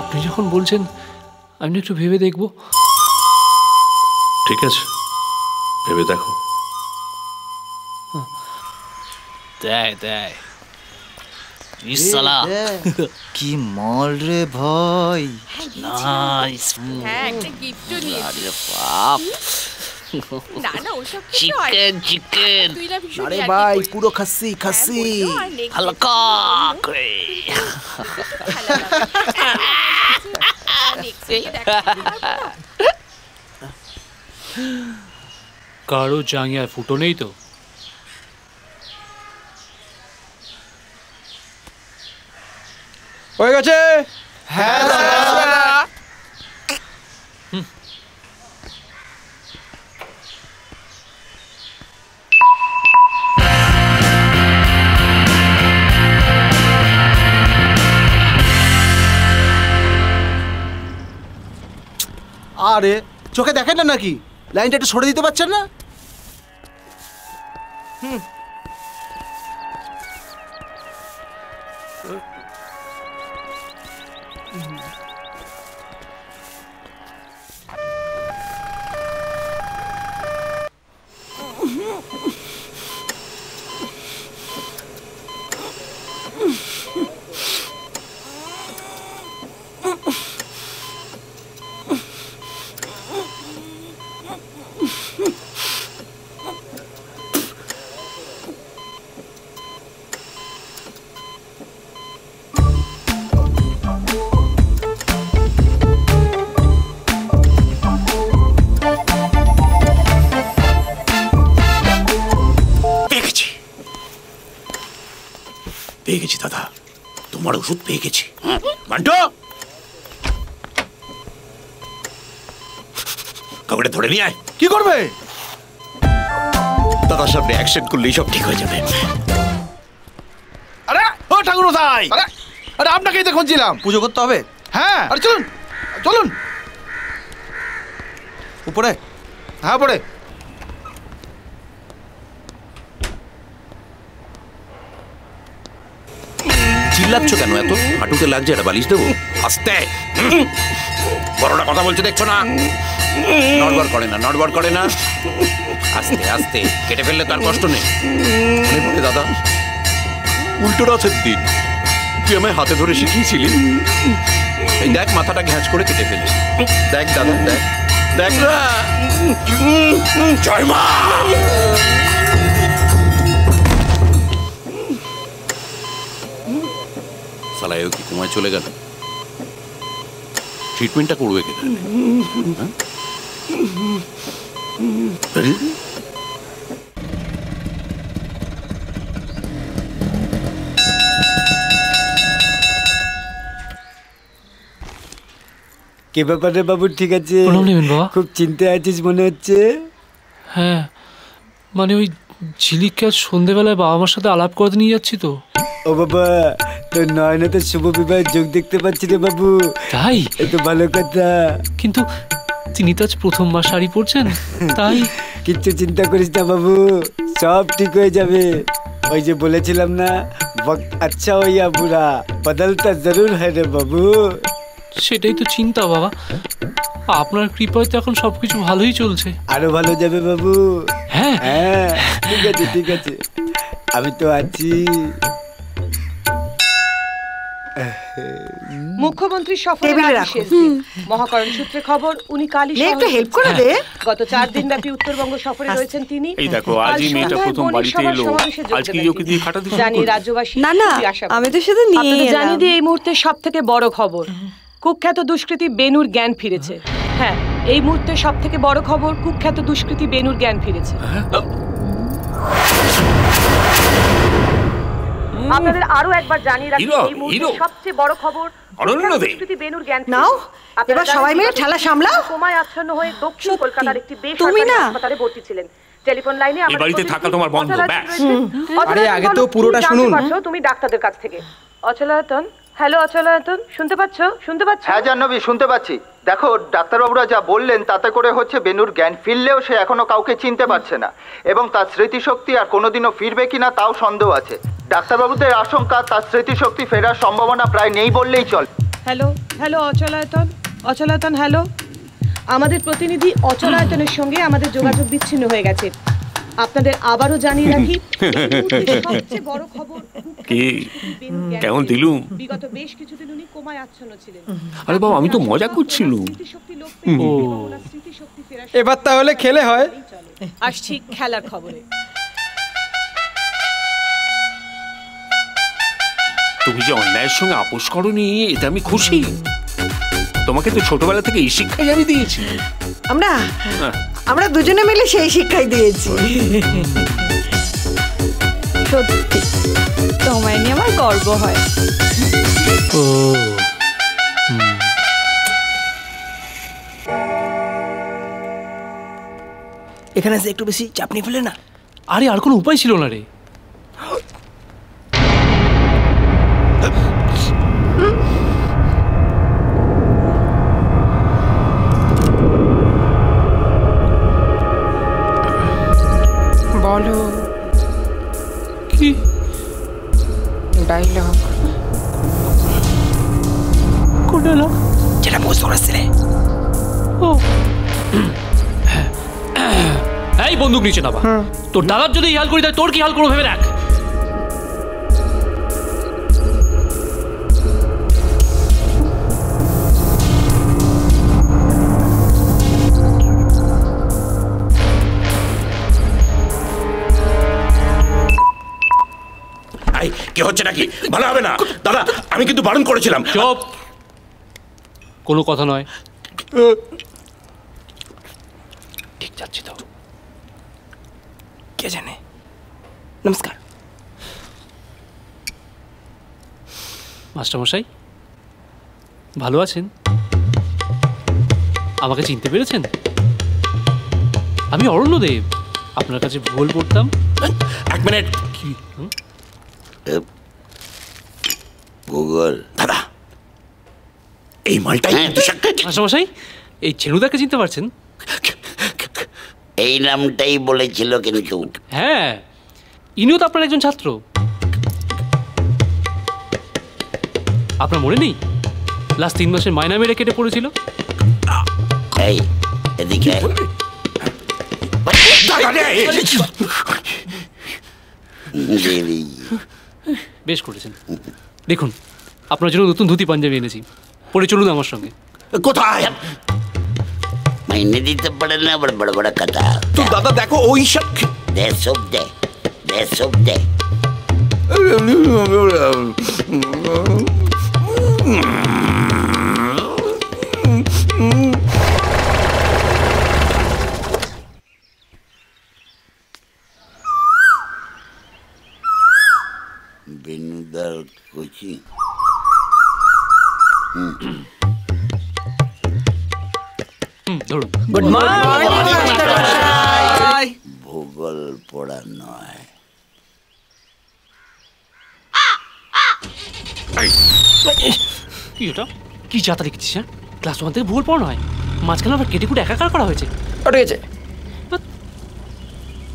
আপনি যখন বলছেন আমি একটু ভেবে দেখব।
ঠিক আছে, ভেবে দেখো।
দেয় দেয় কি মাল রে ভাই। নাইস।
হ্যাঁ, একটা গিফটও নিয়েছি।
আরে বাপ,
না না ওসব কিছু হয় না।
Chicken chicken.
আরে ভাই পুরো খাসি খাসি,
হালকা করে।
কারো জাঙ্গিয়ায় ফুটো নেই তো?
হয়ে গেছে।
হ্যাঁ আরে চোখে দেখেন না নাকি? লাইনটা একটু সরে দিতে পারছেন না?
পেয়ে গেছি দাদা, তোমার ওষুধ পেয়ে গেছি। মান্টো, কাউকে ধরে নিয়ে আয়।
কি করবে?
দাদার সামনে অ্যাকশন করলেই সব ঠিক হয়ে যাবে।
আরে ও ঠাকুর মশাই, আরে আপনাকেই তো খুঁজছিলাম। পুজো করতে হবে? হ্যাঁ, আরে চলুন চলুন উপরে। হ্যাঁ উপরে।
চিল্লাচ্ছ কেন এত? হাঁটুতে লাগছে, একটা বালিশ দেবো? আস্তে, বড়টা কথা বলছে দেখছো না? নড়বড় করে না, নড়বড় করে না। আস্তে আস্তে, কেটে ফেললে তার কষ্ট নেই। মনে পড়ে দাদা, উল্টো রথের দিন তুই আমায় হাতে ধরে শিখিয়েছিলি। এই দেখ, মাথাটা ঘ্যাঁচ করে কেটে ফেলি। দেখ দাদা, দেখ দেখ না। জয় মা। সালায়ও কি তোমায় চলে গেল? ট্রিটমেন্টটা করবে কিনা?
কে ব্যাপারে বাবু? ঠিক আছে, খুব চিন্তায় আছিস মনে হচ্ছে।
হ্যাঁ, মানে ওই ঝিলিককে আজ সন্ধেবেলায় বাবা মার সাথে আলাপ করতে নিয়ে যাচ্ছি তো।
ও বাবা, তোর নয়নে তো শুভ বিবাহের যোগ দেখতে পাচ্ছি রে বাবু।
তাই?
এ তো ভালো কথা।
কিন্তু তিনি তো আজ প্রথমবার শাড়ি পরছেন, তাই।
কিচ্ছু চিন্তা করিস না বাবু, সব ঠিক হয়ে যাবে। ওই যে বলেছিলাম না, वक्त अच्छा हो या बुरा बदलता जरूर है रे বাবু।
সেটাই তো চিন্তা বাবা, আপনার কৃপায় তো এখন সবকিছু ভালোই চলছে।
আরো ভালো যাবে বাবু।
হ্যাঁ
হ্যাঁ, ঠিক আছে ঠিক আছে, আমি তো আছি।
মুখ্যমন্ত্রী সফরে
টেবিলে
আজ
রাখো।
শেষ দিন। মহাকরণ সূত্রে খবর উনি কালই
নে, একটু
শহরে
help করে
ফিরছেন।
দে।
গত 4 দিন ব্যাপী উত্তরবঙ্গ সফরে রয়েছেন তিনি।
এই দেখো,
কাল
আজই মেয়েটা
সন্ধ্যায়
প্রথম
বণিক
বাড়িতে
সভার
এলো।
সমাবেশে যোগ
আজকে
দেবেন
ওকে
তিনি।
দিয়ে খাটাতে শুরু
জানি
করবে।
রাজ্যবাসী
না, না,
খুবই আশাবাদী।
আমি তো শুধু নিয়ে
আপনাদের
এলাম।
জানিয়ে দিই এই মুহূর্তে সবথেকে বড় খবর কুখ্যাত দুষ্কৃতী বেনুর জ্ঞান ফিরেছে। হ্যাঁ, এই মুহূর্তে সবথেকে বড় খবর কুখ্যাত দুষ্কৃতী বেনুর জ্ঞান ফিরেছে। আপনাদের আরো একবার জানিয়ে রাখি
হিরো,
এই মুহূর্তে
হিরো।
সবচেয়ে বড় খবর
অরণ্য দে।
দুষ্কৃতী বেনুর জ্ঞান
নাও,
ফিরেছে। আপনারা
এবার সবাই
জানেন,
মিলে ঠেলা সামলাও।
কোমায় আচ্ছন্ন হয়ে দক্ষিণ কলকাতার একটি
তুমি
বেসরকারি
না।
হাসপাতালে ভর্তি ছিলেন। টেলিফোন লাইনে
এই বাড়িতে থাকা তোমার বন্ধ, ব্যাস।
আরে, আগে তো পুরোটা শুনুন।
তুমি ডাক্তারদের কাছ থেকে। অচলায়তন, হ্যালো অচলায়তন, শুনতে পাচ্ছো? শুনতে পাচ্ছো?
হ্যাঁ জাহ্নবী, শুনতে পাচ্ছি। দেখো, ডাক্তারবাবুরা যা বললেন তাতে করে হচ্ছে বেনুর জ্ঞান ফিরলেও সে এখনো কাউকে চিনতে পারছে না, এবং তার স্মৃতিশক্তি আর কোনোদিনও ফিরবে কিনা তাও সন্দেহ আছে। ডাক্তারবাবুদের আশঙ্কা তার স্মৃতিশক্তি ফেরার সম্ভাবনা প্রায় নেই বললেই চল।
Hello hello অচলায়তন, অচলায়তন, hello. আমাদের প্রতিনিধি অচলায়তনের সঙ্গে আমাদের যোগাযোগ বিচ্ছিন্ন হয়ে গেছে। আপনাদের আবারও জানিয়ে রাখি সবচেয়ে বড় খবর
কি কেমন দিলুম?
বিগত বেশ কিছুদিন উনি কোমায় আচ্ছন্ন ছিলেন।
আরে বাবা, আমি তো মজা করছিলাম।
এবার তাহলে খেলে হয়।
আসছি খেলার খবরে।
তুমি যে অন্যায়ের সঙ্গে আপোষ করনি, এটা আমি খুশি। তোমাকে তো ছোটবেলা থেকে এই শিক্ষাই আমি দিয়েছি।
আমরা দুজনে মিলে সেই শিক্ষাই দিয়েছি। সত্যি তোমায় নিয়ে আমার গর্ব হয়।
এখানে এসে একটু বেশি চাপ নিয়ে ফেলে না।
আরে আর কোনো উপায় ছিল না রে।
বলো
কি
ডায়লগ?
কোন ডায়লগ?
যেটা বুঝতে পারছিলে।
এই বন্দুক নিচে নাবা। তোর দাদার যদি হাল করি তাই তোর কি হাল করবো ভেবে রাখ।
কি হচ্ছে নাকি? ভালো হবে না দাদা, আমি কিন্তু বারণ করেছিলাম।
চুপ, কোনো কথা নয়।
ঠিক যাচ্ছি তো, কে জানে। নমস্কার
মাস্টারমশাই, ভালো আছেন? আমাকে চিনতে পেরেছেন? আমি অরণ্যদেব, আপনার কাছে ভুল পড়তাম।
এক মিনিট।
কি?
গুগল দাদা, এই মালটাই
মাস্টারমশাই, এই ছেনুদাকে চিনতে পারছেন?
এই নামটাই বলেছিল কিন্তু।
হ্যাঁ, ইনিও তো আপনার একজন ছাত্র। আপনার মনে নেই লাস্ট 3 মাসের মাইনা মেরে কেটে পড়েছিল?
এই এদিকে
বেশ করেছেন। দেখুন, আপনার জন্য নতুন ধুতি পাঞ্জাবি এনেছি, পরে চলুন আমার সঙ্গে।
কোথায়? মাইনে দিতে পারে না, আবার বড় বড় কথা।
তো দাদা দেখো, ওই সব
দেশব দে, দেশব দে। বেনুদার কোচিং।
Good
morning. ভূগোল পড়া নয়।
কি ওটা? কি যাতা লিখছিস? হ্যাঁ, ক্লাস 1 থেকে ভুল পড়ানো হয়, মাঝখানে আবার কেটে কুটে একাকার করা হয়েছে।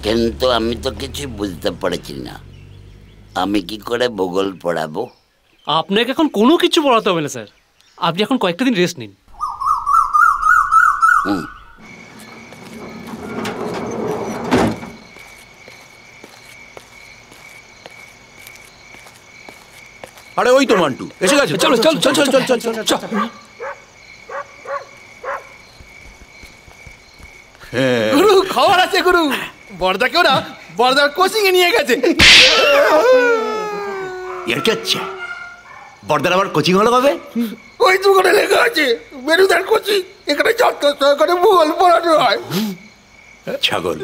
কিন্তু আমি তো কিছু বুঝতে পারছি না, আমি কি করে ভূগোল পড়াবো?
আপনাকে এখন কোনো কিছু পড়াতে হবে না স্যার, আপনি এখন কয়েকটা দিন রেস্ট নিন।
আরে ওই তো মান্টু এসে গেছে। চলো চল চল চল চল চল চল।
গুরু খবর আছে গুরু, বড়দাকে ওরা বড়দার কোচিং এ নিয়ে গেছে।
এর কি হচ্ছে? বড়দার আবার কোচিং হলো কবে?
ওই তো করে লেখা আছে বেনুদার কোচিং, এখানে যত সহকারে ভূগোল পড়ানো হয়।
ছাগল,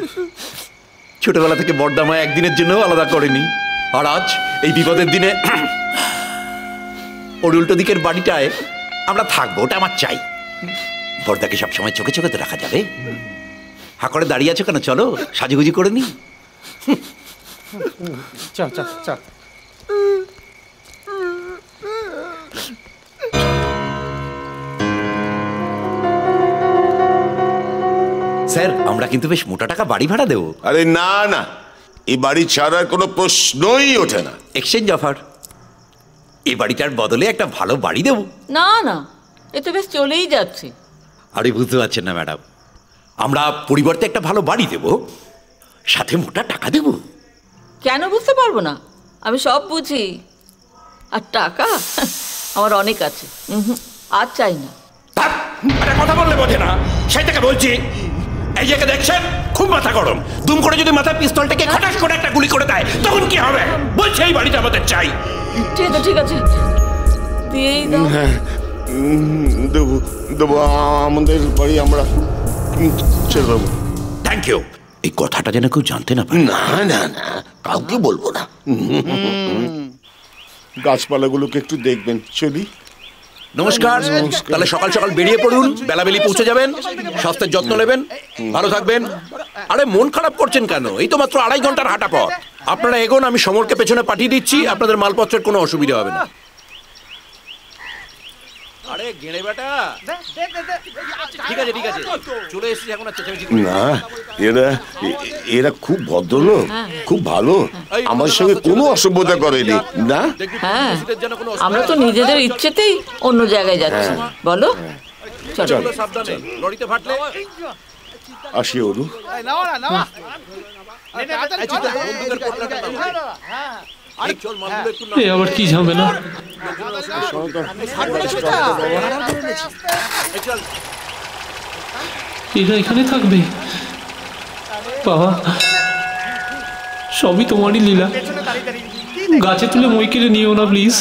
ছোটবেলা থেকে বড়দা মা একদিনের জন্য আলাদা করেনি, আর আজ এই বিপদের দিনে ওর উল্টো দিকের বাড়িটায় আমরা থাকবো, ওটা আমার চাই। বড়দাকে সবসময় চোখে চোখে তো রাখা যাবে। হা করে দাঁড়িয়ে আছো কেন? চলো সাজুগুজি করে নি।
চল চল চল।
স্যার আমরা কিন্তু বেশ মোটা টাকা বাড়ি ভাড়া দেবো।
আরে না না, এই বাড়ি ছাড়ার কোনো প্রশ্নই ওঠে না।
এক্সচেঞ্জ অফার, এই বাড়িটার বদলে একটা ভালো বাড়ি দেবো।
না না, এ তো বেশ চলেই যাচ্ছে।
আরে বুঝতে পারছেন না ম্যাডাম, আমরা পরিবর্তে একটা ভালো বাড়ি দেবো, সাথে মোটা টাকা দেবো।
কেন বুঝতে পারবো না? আমি সব বুঝি। আর টাকা আমার অনেক আছে, আর চাই না।
কথা বললে বোঝে না, সেই থেকে বলছি। এই জায়গা দেখছেন, খুব মাথা গরম। দুম করে যদি মাথার পিস্তলটাকে খটাস করে একটা গুলি করে দেয় তখন কি হবে? বলছে এই বাড়িটা আমাদের চাই।
ঠিক আছে দিয়েই দাও।
দেবো দেবো, আমাদের বাড়ি আমরা ছেড়ে দেবো।
Thank you. এই কথাটা যেন কেউ জানতে না পারে।
না না না, কাউকে বলবো না। গাছপালাগুলোকে একটু দেখবেন। চলি।
নমস্কার। তাহলে সকাল সকাল বেরিয়ে পড়ুন, বেলাবেলি পৌঁছে যাবেন। স্বাস্থ্যের যত্ন নেবেন, ভালো থাকবেন। আরে মন খারাপ করছেন কেন? এই তো মাত্র 2.5 ঘন্টার হাঁটা পথ। আপনারা এগোন, আমি সমরকে পেছনে পাঠিয়ে দিচ্ছি। আপনাদের মালপত্রের কোনো অসুবিধা হবে না। আরে গেড়ে বেটা, ঠিক আছে ঠিক আছে, চলে এসেছি এখন।
না, এরা খুব ভদ্রলোক, খুব ভালো, আমার সঙ্গে কোনো অসভ্যতা করেনি। না
হ্যাঁ, আমরা তো নিজেদের ইচ্ছেতেই অন্য জায়গায় যাচ্ছি। বলো চলো।
সাবধানে, লরিতে ফাটলে।
আসি অনু।
এ আবার কি ঝামেলা? এরা এখানে থাকবে? বাবা, সবই তোমারই লীলা। গাছে তুলে মই কেড়ে নিও না please.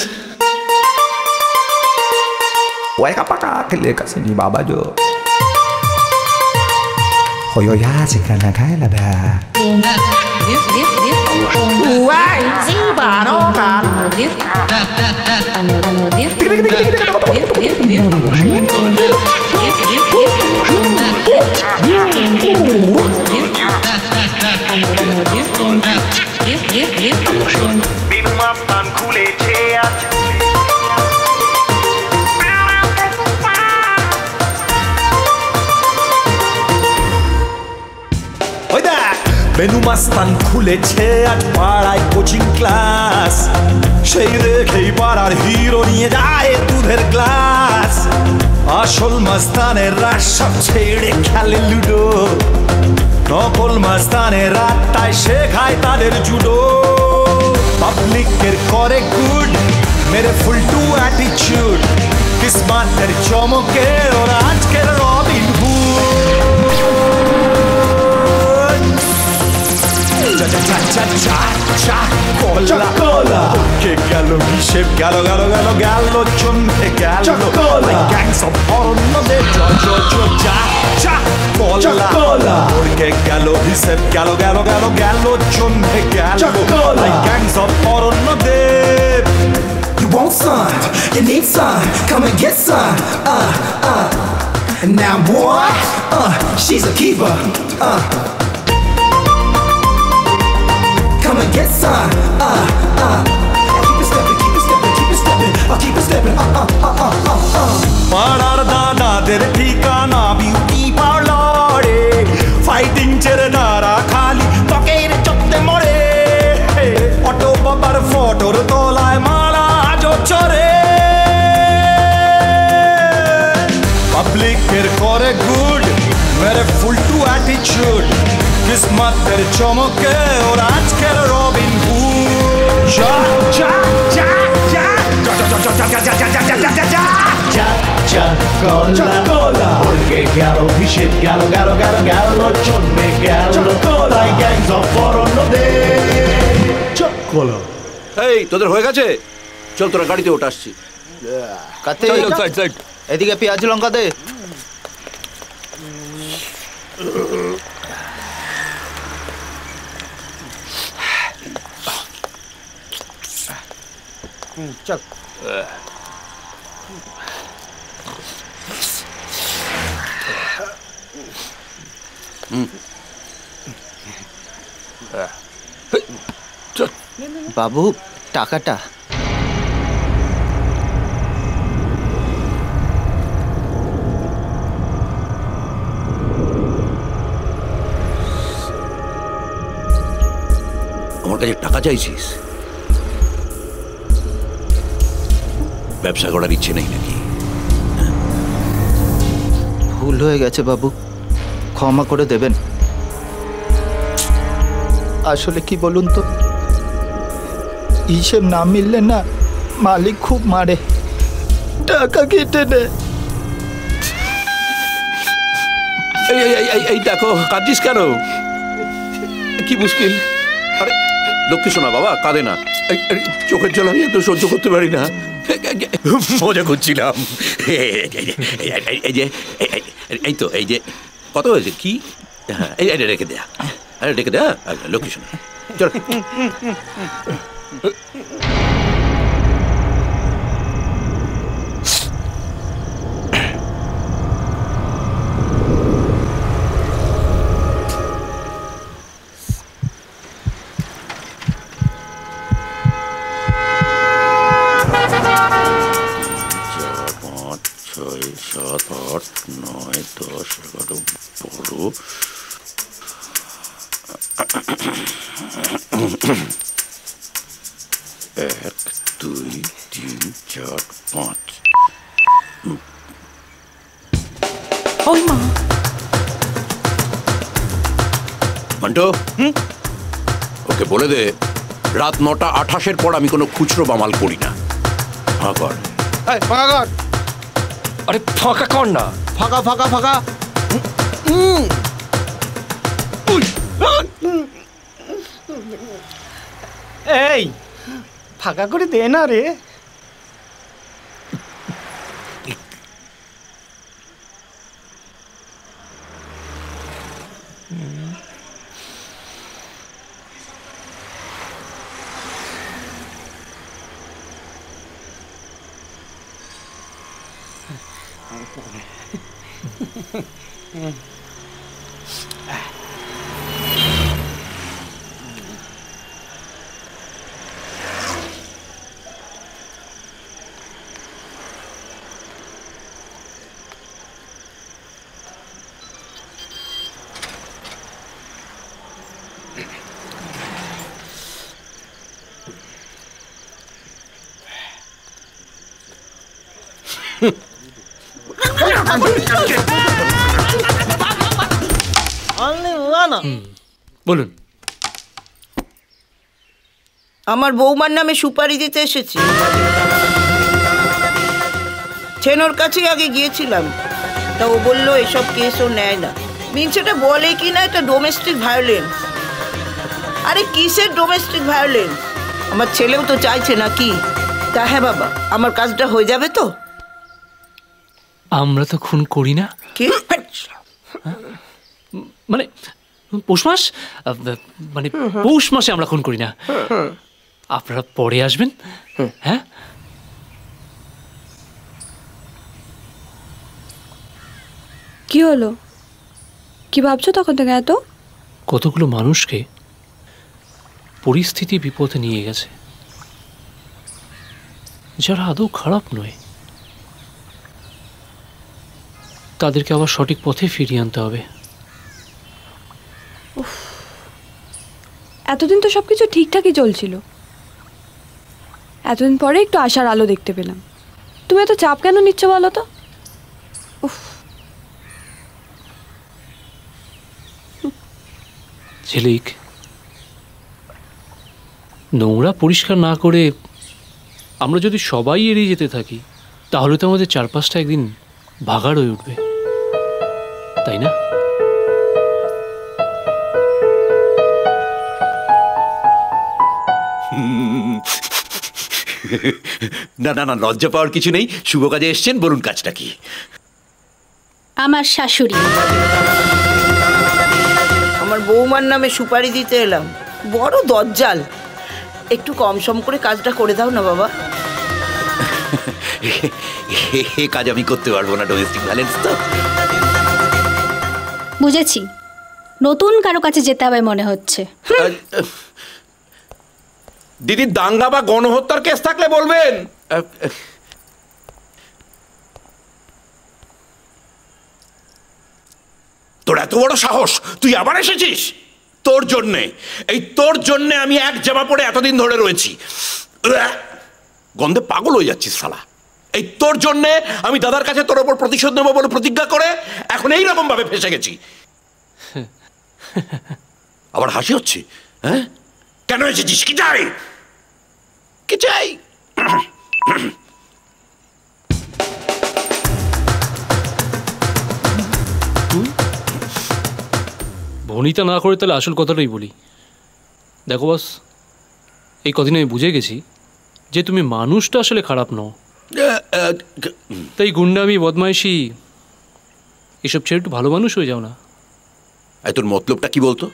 Ni baba jo. Hoyo ya se kana kai la ba. Wai si ba no ka. Binu mastan খুলেছে আজ। বেনু মাস্তান খুলেছে আজ পাড়ায় কোচিং ক্লাস, সেই রেখেই পাড়ার হিরো নিয়ে যায় দুধের গ্লাস। আসল মাস্তানের রাত সব ছেড়ে খেলে লুডো, নকল মাস্তানের রাতটায় শেখায় তাদের জুডো। পাবলিকের করে গুড, মেরে ফুল টু অ্যাটিচিউড, কিসমাতের চমকে ওরা আজকের রবিন হুড। কে গেল হিসেব, গেল গেল গেল গেল চমকে গেল। গ্যাংস অফ অরণ্যদের কে গেল হিসেব, গেল গেল গেল গেল চমকে গেল। গ্যাংস অফ অরণ্যদের। You want some, you need some, come and get some. Now boy, she's a keeper. Come and get some. Keep it stepping, keep it stepping, keep it stepping. Keep it stepping. পাড়ার দাদাদের ঠিকানা beauty পার্লারে, fighting ছেড়ে নারা খালি ত্বকের চোখতে মরে। Auto বাবার ফটোর তলায় মালা আজো চড়ে। পাবলিকের করে গুড, মেরে ফুল টু অ্যাটিচিউড, কিসমাতের চমকে ওর আজকের রবিন হুড। যা যা যা যা চকোলা উড়ে গেল ভিসে গেল গেল গেল গেল চলে গেল চকোলা গ্যাংস অফ অরণ্যদের চকোলা।
এই তোদের হয়ে গেছে, চল তোরা গাড়িতে ওঠে আসছি।
এদিকে পেঁয়াজ লঙ্কা দে।
চল
বাবু টাকাটা।
আমার কাছে টাকা চাইছিস? ব্যবসা করার ইচ্ছে নেই নাকি?
ভুল হয়ে গেছে বাবু, ক্ষমা করে দেবেন। আসলে কি বলুন তো, হিসেব না মিললে না মালিক খুব মারে, টাকা কেটে নেয়।
এই দেখো, কাঁদছিস কেন? কি মুশকিল? আরে লক্ষ্মী শোনা বাবা, কাঁদে না। চোখের জল আমি একটু সহ্য করতে পারি না, মজা করছিলাম। এই যে এই তো এই যে কত হয়েছে কি? হ্যাঁ এই রেখে দেয়া, আরে রেখে দেয়া লক্ষ্মী শোনা। চল মন্টু, ওকে বলে দে রাত 9:28 পর আমি কোনো খুচরো বামাল করি না। ফাঁকা কর।
ফাঁকা কর।
আরে ফাঁকা কর না।
ফাঁকা ফাঁকা ফাঁকা। এই ফাঁকা করে দে না রে।
বলুন।
আমার বৌমার নামে সুপারি দিতে এসেছি। ছেনোর কাছেই আগে গিয়েছিলাম, তা ও বললো এসব কেসও নেয় না। মিনছেটা বলে কি না এটা ডোমেস্টিক ভায়োলেন্স। আরে কিসের ডোমেস্টিক ভায়োলেন্স? আমার ছেলেও তো চাইছে না কি? তা হ্যাঁ বাবা, আমার কাজটা হয়ে যাবে তো?
আমরা তো খুন করি না।
কি
মানে পৌষ মাস, মানে পৌষ মাসে আমরা খুন করি না। আপনারা পরে আসবেন। হ্যাঁ
কি হলো? কি ভাবছো তখন থেকে এত?
কতগুলো মানুষকে পরিস্থিতি বিপদে নিয়ে গেছে, যারা আদৌ খারাপ নয়। তাদেরকে আবার সঠিক পথে ফিরিয়ে আনতে হবে।
এতদিন তো সবকিছু ঠিকঠাকই চলছিল, এতদিন পরে একটু আশার আলো দেখতে পেলাম। তুমি এত চাপ কেন নিচ্ছ বলো তো?
ঝিলিক, নোংরা পরিষ্কার না করে আমরা যদি সবাই এড়িয়ে যেতে থাকি, তাহলে তো আমাদের চারপাশটা একদিন ভাগাড় হয়ে উঠবে, তাই না?
না না না, লজ্জা পাওয়ার কিছু নেই। শুভ কাজে এসছেন, বলুন কাজটা কি?
আমার শাশুড়ি।
আমার বৌমার নামে সুপারি দিতে এলাম। বড় দজ্জাল। একটু কম সম করে কাজটা করে দাও না বাবা।
এ কাজ আমি করতে পারবো না, ডোমেস্টিক ভায়োলেন্স তো।
বুঝেছি, নতুন কারো কাছে যেতে হবে মনে হচ্ছে।
দিদি, দাঙ্গা বা গণহত্যার কেস থাকলে বলবেন। তোর এত বড় সাহস, তুই আবার এসেছিস? তোর জন্যে, এই তোর জন্যে আমি এক জামা পরে এতদিন ধরে রয়েছি। গন্ধে পাগল হয়ে যাচ্ছিস শালা। এই তোর জন্যে আমি দাদার কাছে তোর ওপর প্রতিশোধ নেবো বলে প্রতিজ্ঞা করে এখন এইরকম ভাবে ফেসে গেছি। আবার হাসি হচ্ছে? হ্যাঁ, কেন এসেছিস? কি চাই? কি চাই?
ভনিতা না করে তাহলে আসল কথাটাই বলি। দেখো বস, এই কদিন আমি বুঝে গেছি যে তুমি মানুষটা আসলে খারাপ নও। তাই গুন্ডামি, বদমাইশি এসব ছেড়ে একটু ভালো মানুষ হয়ে যাও না।
তোর মতলবটা কি বলতো?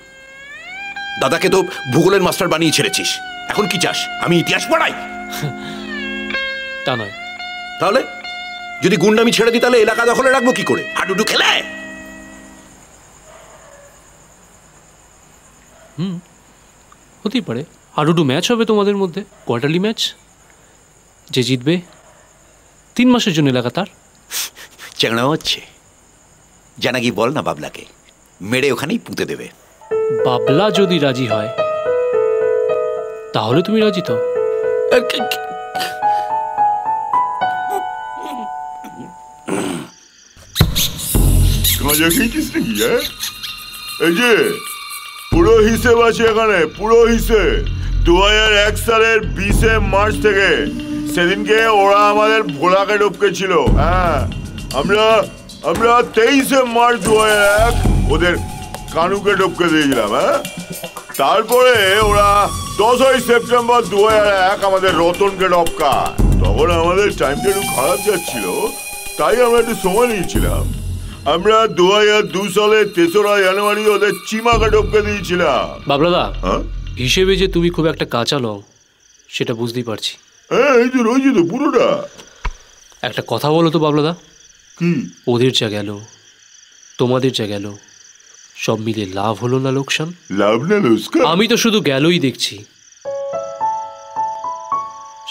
দাদাকে তো ভূগোলের মাস্টার বানিয়ে ছেড়েছিস, এখন কি চাস আমি ইতিহাস পড়াই?
তা নয়।
তাহলে যদি গুন্ডামি ছেড়ে দিই তাহলে এলাকা দখলে রাখবো কি করে? হাডুডু খেলে?
হতেই পারে হাডুডু ম্যাচ হবে তোমাদের মধ্যে, কোয়ার্টারলি ম্যাচ। যে জিতবে 3 মাসের জন্য এলাকা তার।
চ্যাংড়া হচ্ছে জানাকি, বল না বাবলাকে মেরে ওখানেই পুঁতে দেবে।
বাবলা যদি রাজি হয় তাহলে তুমি রাজি তো?
গাঁজা খেয়েছিস নাকি? এই যে পুরো হিসেব আছে এখানে, পুরো হিসেব। 2001 সালের 20 মার্চ থেকে সেদিনকে ওরা আমাদের ভোলাকে টপকেছিল। হ্যাঁ, আমরা 23 মার্চ 2001 ওদের কানুকে টপকে দিয়েছিলাম। হ্যাঁ, তারপরে ওরা 10 সেপ্টেম্বর 2001 আমাদের রতনকে টপকায়। তখন আমাদের টাইমটা একটু খারাপ যাচ্ছিল, তাই আমরা একটু সময় নিয়েছিলাম। আমরা 2002 সালে 3রা জানুয়ারি ওদের চিমাকে টপকে দিয়েছিলাম।
বাবলাদা, হিসেবে যে তুমি খুব একটা কাঁচা লও সেটা বুঝতেই পারছি।
হ্যাঁ, এই যে রয়েছে তো পুরোটা।
একটা কথা বলো তো বাবলাদা,
কি?
ওদের যা গেল, তোমাদের যা গেল, সব মিলে লাভ হলো না লোকসান?
লাভ না লোকসান?
আমি তো শুধু গেলই দেখছি,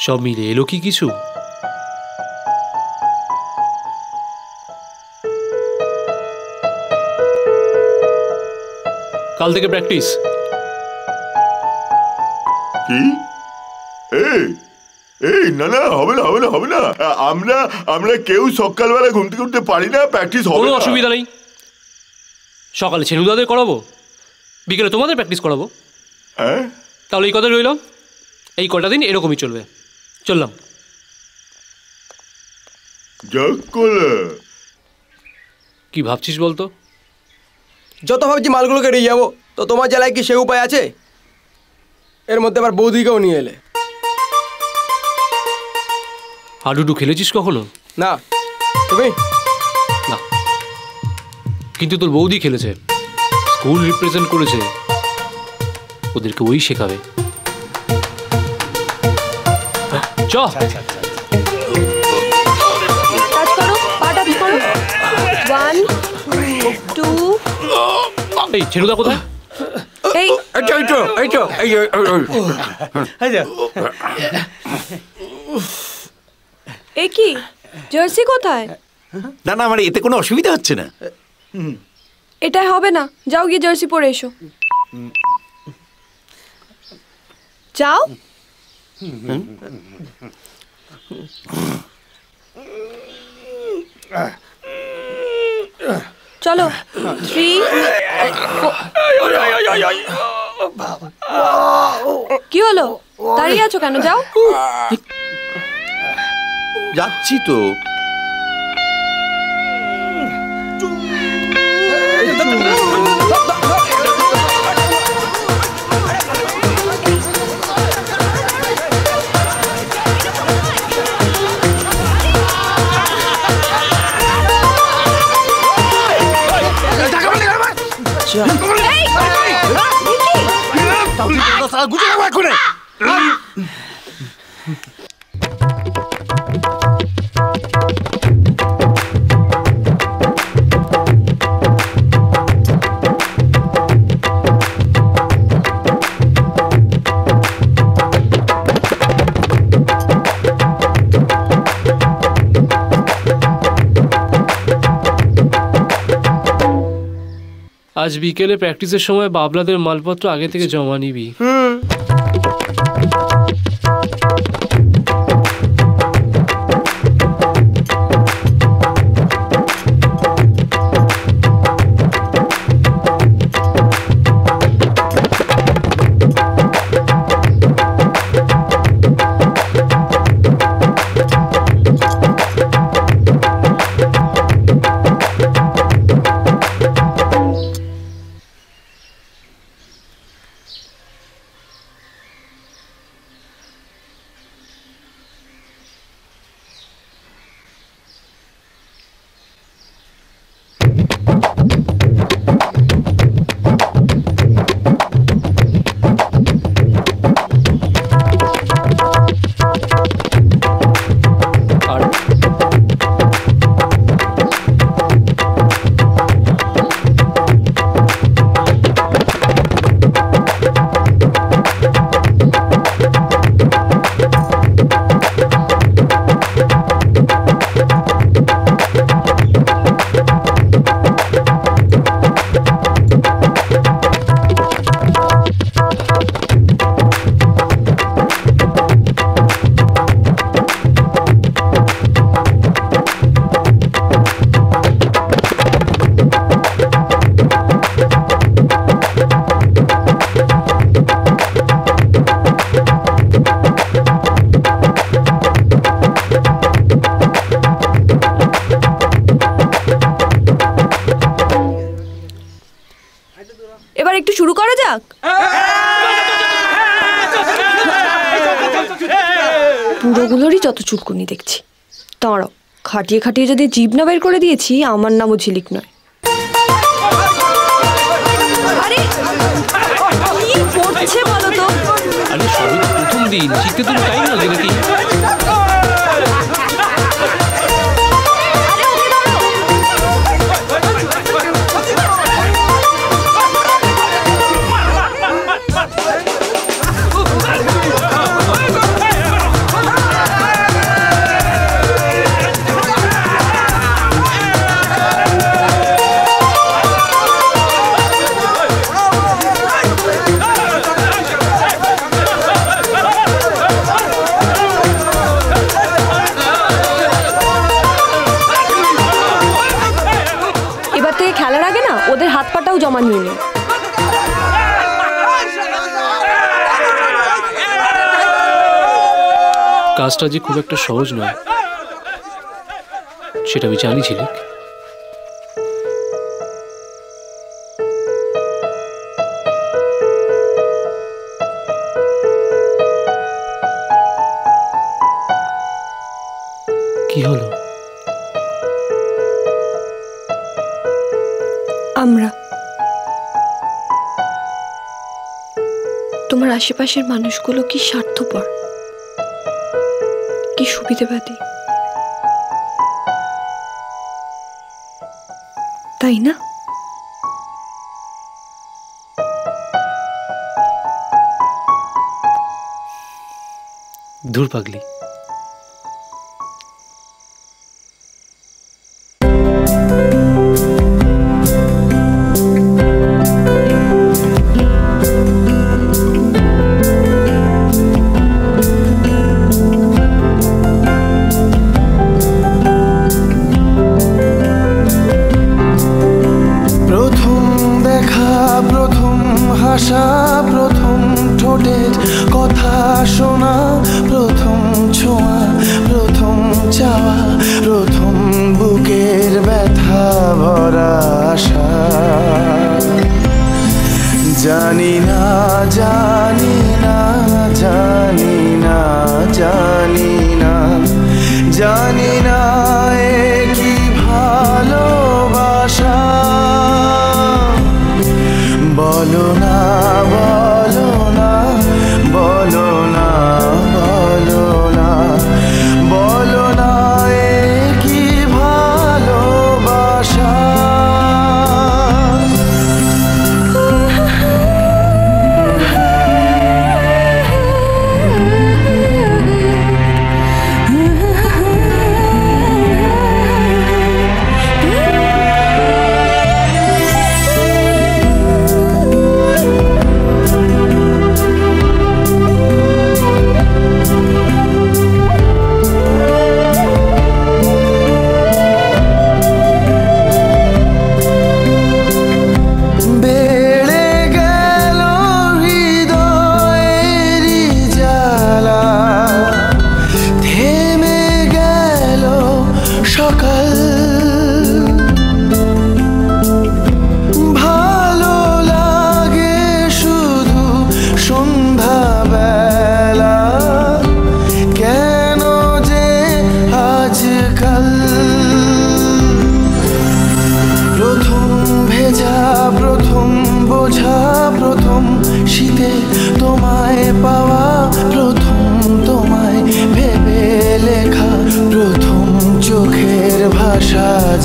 সব মিলে এলো কি কিছু? কাল থেকে প্র্যাকটিস।
কি? এই না না, হবে না, হবে না, হবে না। আমরা কেউ সকালবেলা ঘুম থেকে উঠতে পারি না, প্র্যাকটিস হবে না।
কোনো অসুবিধা নেই, সকালে ছেনুদাদের করাবো, বিকেলে তোমাদের প্র্যাকটিস করাবো।
হ্যাঁ,
তাহলে এই কথা রইল, এই কটা দিন এরকমই চলবে। চললাম। কি ভাবছিস বলতো?
যত ভাবছি মালগুলোকে নিয়ে যাবো, তো তোমার জেলায় কি সে উপায় আছে? এর মধ্যে আবার বৌদিকেও নিয়ে এলে।
হাডুডু খেলেছিস কখনো?
না। তুমি?
না, কিন্তু তোর বৌদি খেলেছে, স্কুল রিপ্রেজেন্ট করেছে, ওদেরকে ওই শেখাবে। চ এই ছেনুদা কোথায়?
এই কি জার্সি কোথায়?
না না, আমার এতে কোনো অসুবিধা হচ্ছে না।
এটাই হবে না, যাও গিয়ে জার্সি পরে এসো। যাও। চলো। 3 কি হলো? দাঁড়িয়ে আছো কেন? যাও।
যাচ্ছি তো।
আজ বিকেলে প্র্যাকটিসের সময় বাবলাদের মালপত্র আগে থেকে জমা নিবি।
এবার একটু শুরু করা যাক। পুরোগুলোরই যত চুলকুনি দেখছি। দাঁড়াও, খাটিয়ে খাটিয়ে যদি জিভ না বের করে দিয়েছি, আমার নামও ঝিলিক নয়। আরে কি করছে বলো তো?
আরে সবই প্রথম দিন, শিখতে তো টাইম লাগে নাকি?
খেলার আগে না ওদের হাত পাটাও জমা নিয়ে নে।
কাজটা যে খুব একটা সহজ নয় সেটা আমি জানি ঝিলিক। কি হলো?
আমরা তোমার আশেপাশের মানুষগুলো কি স্বার্থপর, কি সুবিধাবাদী, তাই না?
দূর পাগলি।
প্রথম ঠোঁটের কথা শোনা, প্রথম ছোঁয়া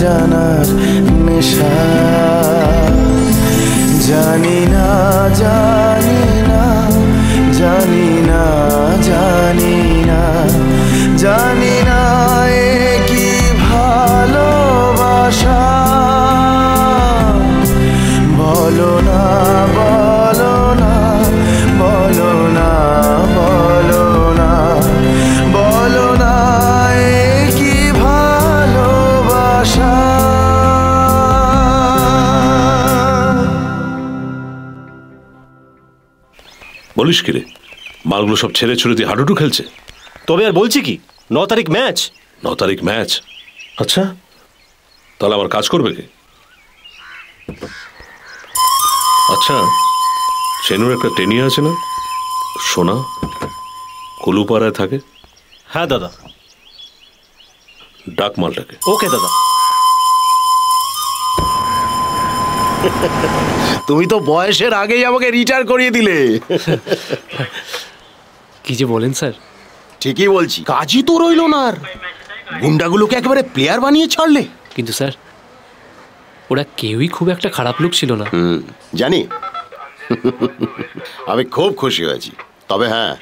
জানার নেশা। জানি না জানি না জানি না জানি না জানি না এ কি ভালোবাসা। বলো না বলো না বলো না বলো না বলো না এ কি ভালোবাসা।
বলিস কি রে, মালগুলো সব ছেড়ে ছুড়ে দিয়ে হাডুডু খেলছে।
তবে আর বলছি কি, 9 তারিখ ম্যাচ।
9 তারিখ ম্যাচ? আচ্ছা, তাহলে আমার কাজ করবে কে? আচ্ছা, চেনুর একটা টেনিয়া আছে না, সোনা, কুলুপাড়ায় থাকে?
হ্যাঁ দাদা।
ডাক মালটাকে।
ওকে দাদা।
তুমি তো বয়সের আগেই আমাকে রিটায়ার করিয়ে দিলে।
কি যে বলেন স্যার।
ঠিকই বলছি, কাজই তো রইলো না আর। গুন্ডাগুলোকে একেবারে প্লেয়ার বানিয়ে ছাড়লে।
কিন্তু স্যার, ওরা কেউই খুব একটা খারাপ লোক ছিল না।
জানি। আমি খুব খুশি হয়েছি। তবে হ্যাঁ,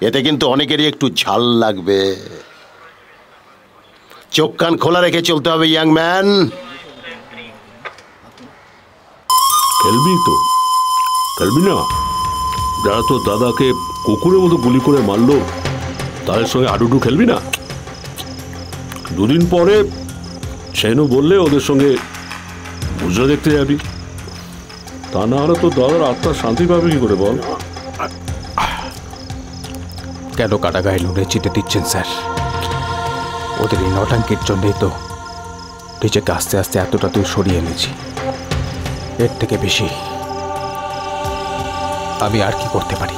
এতে কিন্তু অনেকেরই একটু ঝাল লাগবে। চোখ কান খোলা রেখে চলতে হবে ইয়াং ম্যান।
খেলবি তো, খেলবি না? যারা তো দাদাকে কুকুরের মতো গুলি করে মারলো, তাদের সঙ্গে হাডুডু খেলবি না? 2 দিন পরে সেনু বললে ওদের সঙ্গে বুঝা দেখতে যাবি। তা না হলে তো দাদার আত্মা শান্তি পাবে কি করে বল?
কেন কাটা গায়ে নুনে চিটে দিচ্ছেন স্যার? ওদের এই নটাঙ্কির জন্যই তো নিজেকে আস্তে আস্তে এতটা দূর সরিয়ে এনেছি। এর থেকে বেশি আমি আর কি করতে পারি?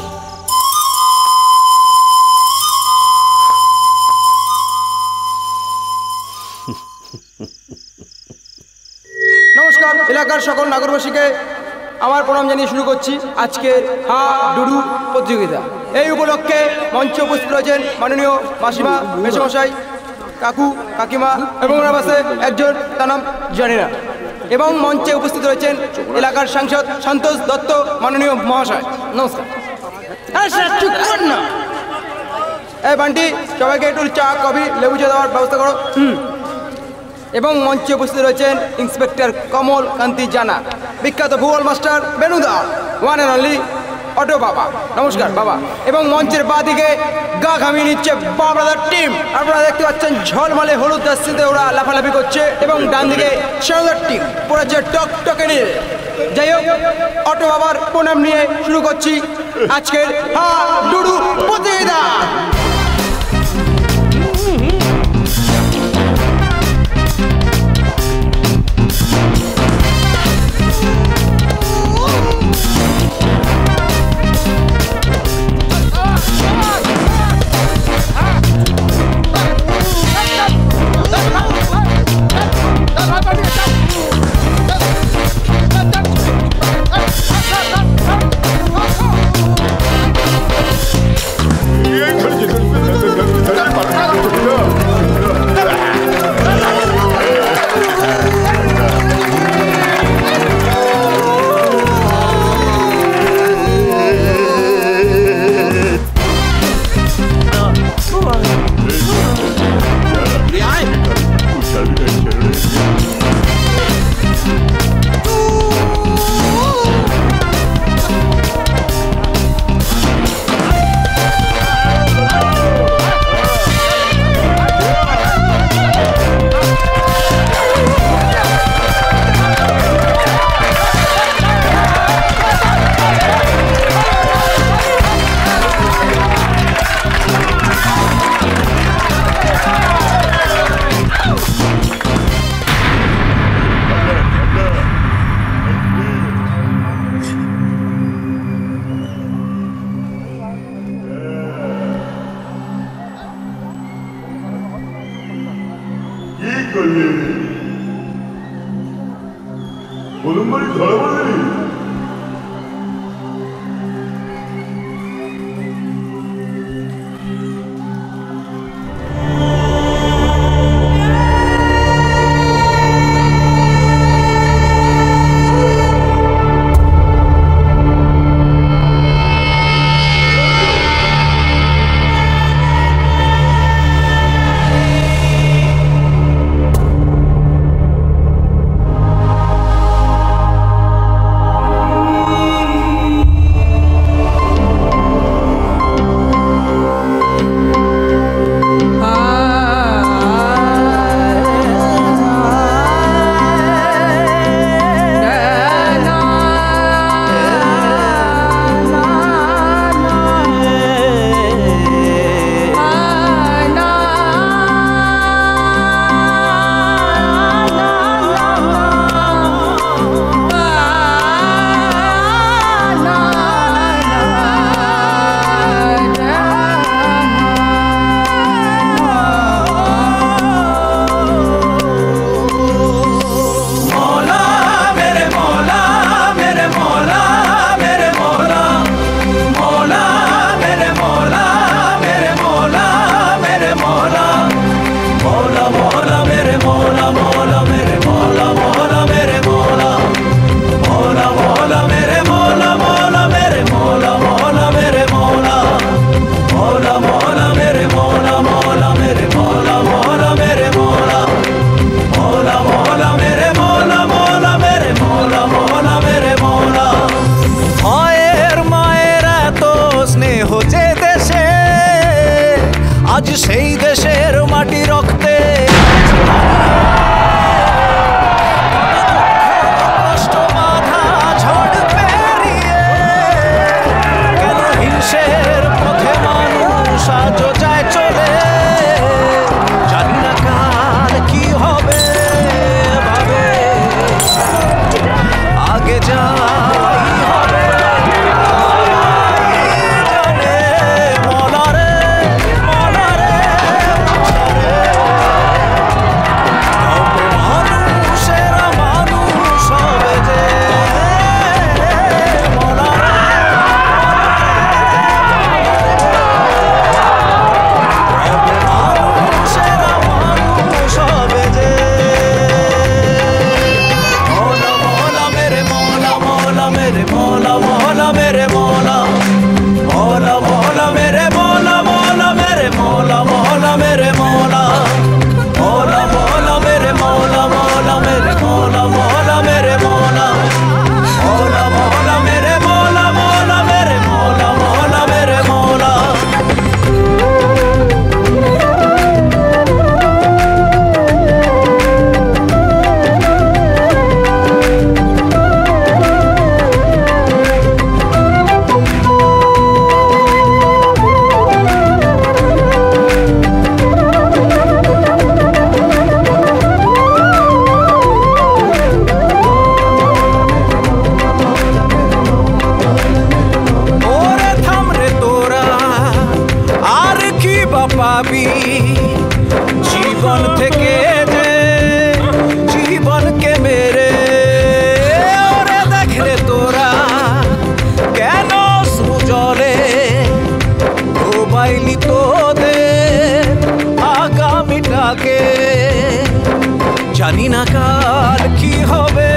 নমস্কার এলাকার সকল নাগরবাসীকে আমার প্রণাম জানিয়ে শুরু করছি আজকের হা ডুডু প্রতিযোগিতা। এই উপলক্ষে মঞ্চে উপস্থিত রয়েছেন মাননীয় মাসিমা, মেসমশাই, কাকু, কাকিমা এবং ওনার পাশে একজন, তার নাম জানি না। এবং মঞ্চে উপস্থিত রয়েছেন এলাকার সাংসদ সন্তোষ দত্ত মাননীয় মহাশয়। নমস্কার। এই বান্টি, সবাইকে একটু চা, কফি, লেবু চা দেওয়ার ব্যবস্থা করো। এবং মঞ্চে উপস্থিত রয়েছেন ইন্সপেক্টর কমল কান্তি জানা, বিখ্যাত ভূগোল মাস্টার বেনুদা, ওয়ান অ্যান্ড অনলি অটো বাবা। নমস্কার বাবা। এবং মঞ্চের বাঁ দিকে গা ঘামিয়ে নিচ্ছে বাবরাদার টিম। আপনারা দেখতে পাচ্ছেন ঝলমলে হলুদ দাস্তিতে ওরা লাফালাফি করছে। এবং ডান দিকে সেনুদার টিম পড়েছে টকটকে নিয়ে। যাই হোক, অটো বাবার প্রণাম নিয়ে শুরু করছি আজকের হা ডুডু প্রতিযোগিতা।
আজ সেই দেশের মাটি রক্তে কষ্ট বাধা ঝড় পেরিয়ে কেন হিংসের পথে মানুষ আজ যায় চলে জানি না কাল কি হবে ভাবে আগে যাই হবে জানে মলারে মলারে মানুষেরা মানুষ হবে যে মানুষেরা মানুষ হবে যে মৌলা মৌলা মেরে মৌলা মৌলা মেরে মৌলা মৌলা মেরে মৌলা মৌলা মৌলা মেরে মৌলা মৌলা মেরে মৌলা মৌলা মেরে মৌলা মৌলা মৌলা মেরে মৌলা মৌলা মেরে মৌলা মৌলা মেরে মৌলা মৌলা মৌলা মেরে মৌলা মৌলা মেরে মৌলা মৌলা মেরে মৌলা ওরে থামরে তোরা আর কি বা পাবি জীবন থেকে যে জীবনকে মেরে ওরে দেখ রে তোরা কেন সুজলে ডুবাইলি তোদের আগামীটাকে জানি না কাল কি হবে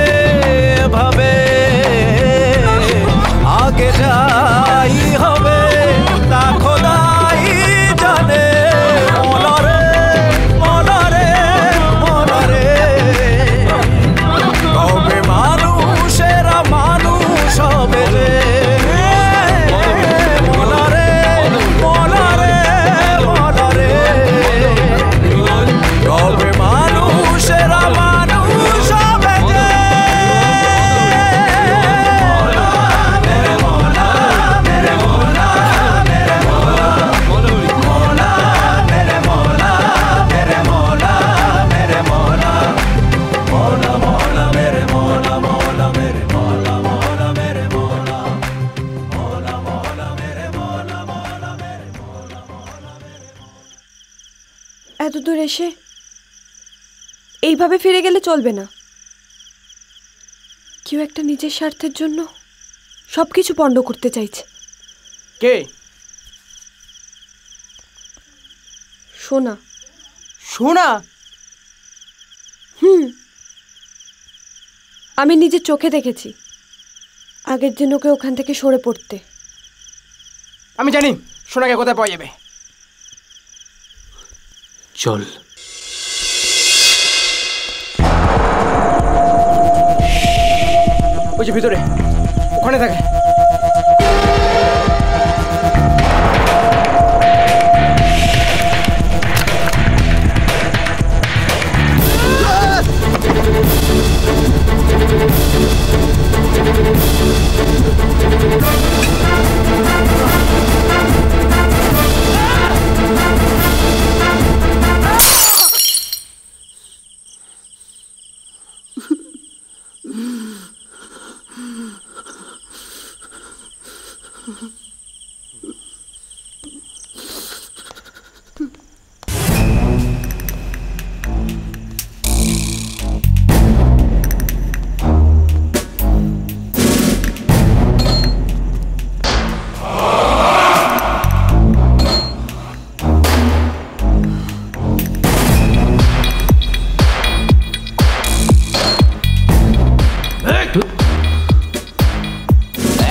ভাবে আগে যাই হবে তা খোদাই জানে মলারে মলারে মলারে কবে মানুষেরা মানুষ হবে রে মলারে মলারে মলারে কবে মানুষেরা মানুষ হবে যে
এত দূর এসে এইভাবে ফিরে গেলে চলবে না। কেউ একটা নিজের স্বার্থের জন্য সবকিছু পণ্ড করতে চাইছে।
কে?
সোনা।
সোনা?
আমি নিজের চোখে দেখেছি আগের দিন ওকে ওখান থেকে সরে পড়তে।
আমি জানি সোনাকে কোথায় পাওয়া যাবে।
চল।
ওই যে ভিতরে ওখানে থাকে।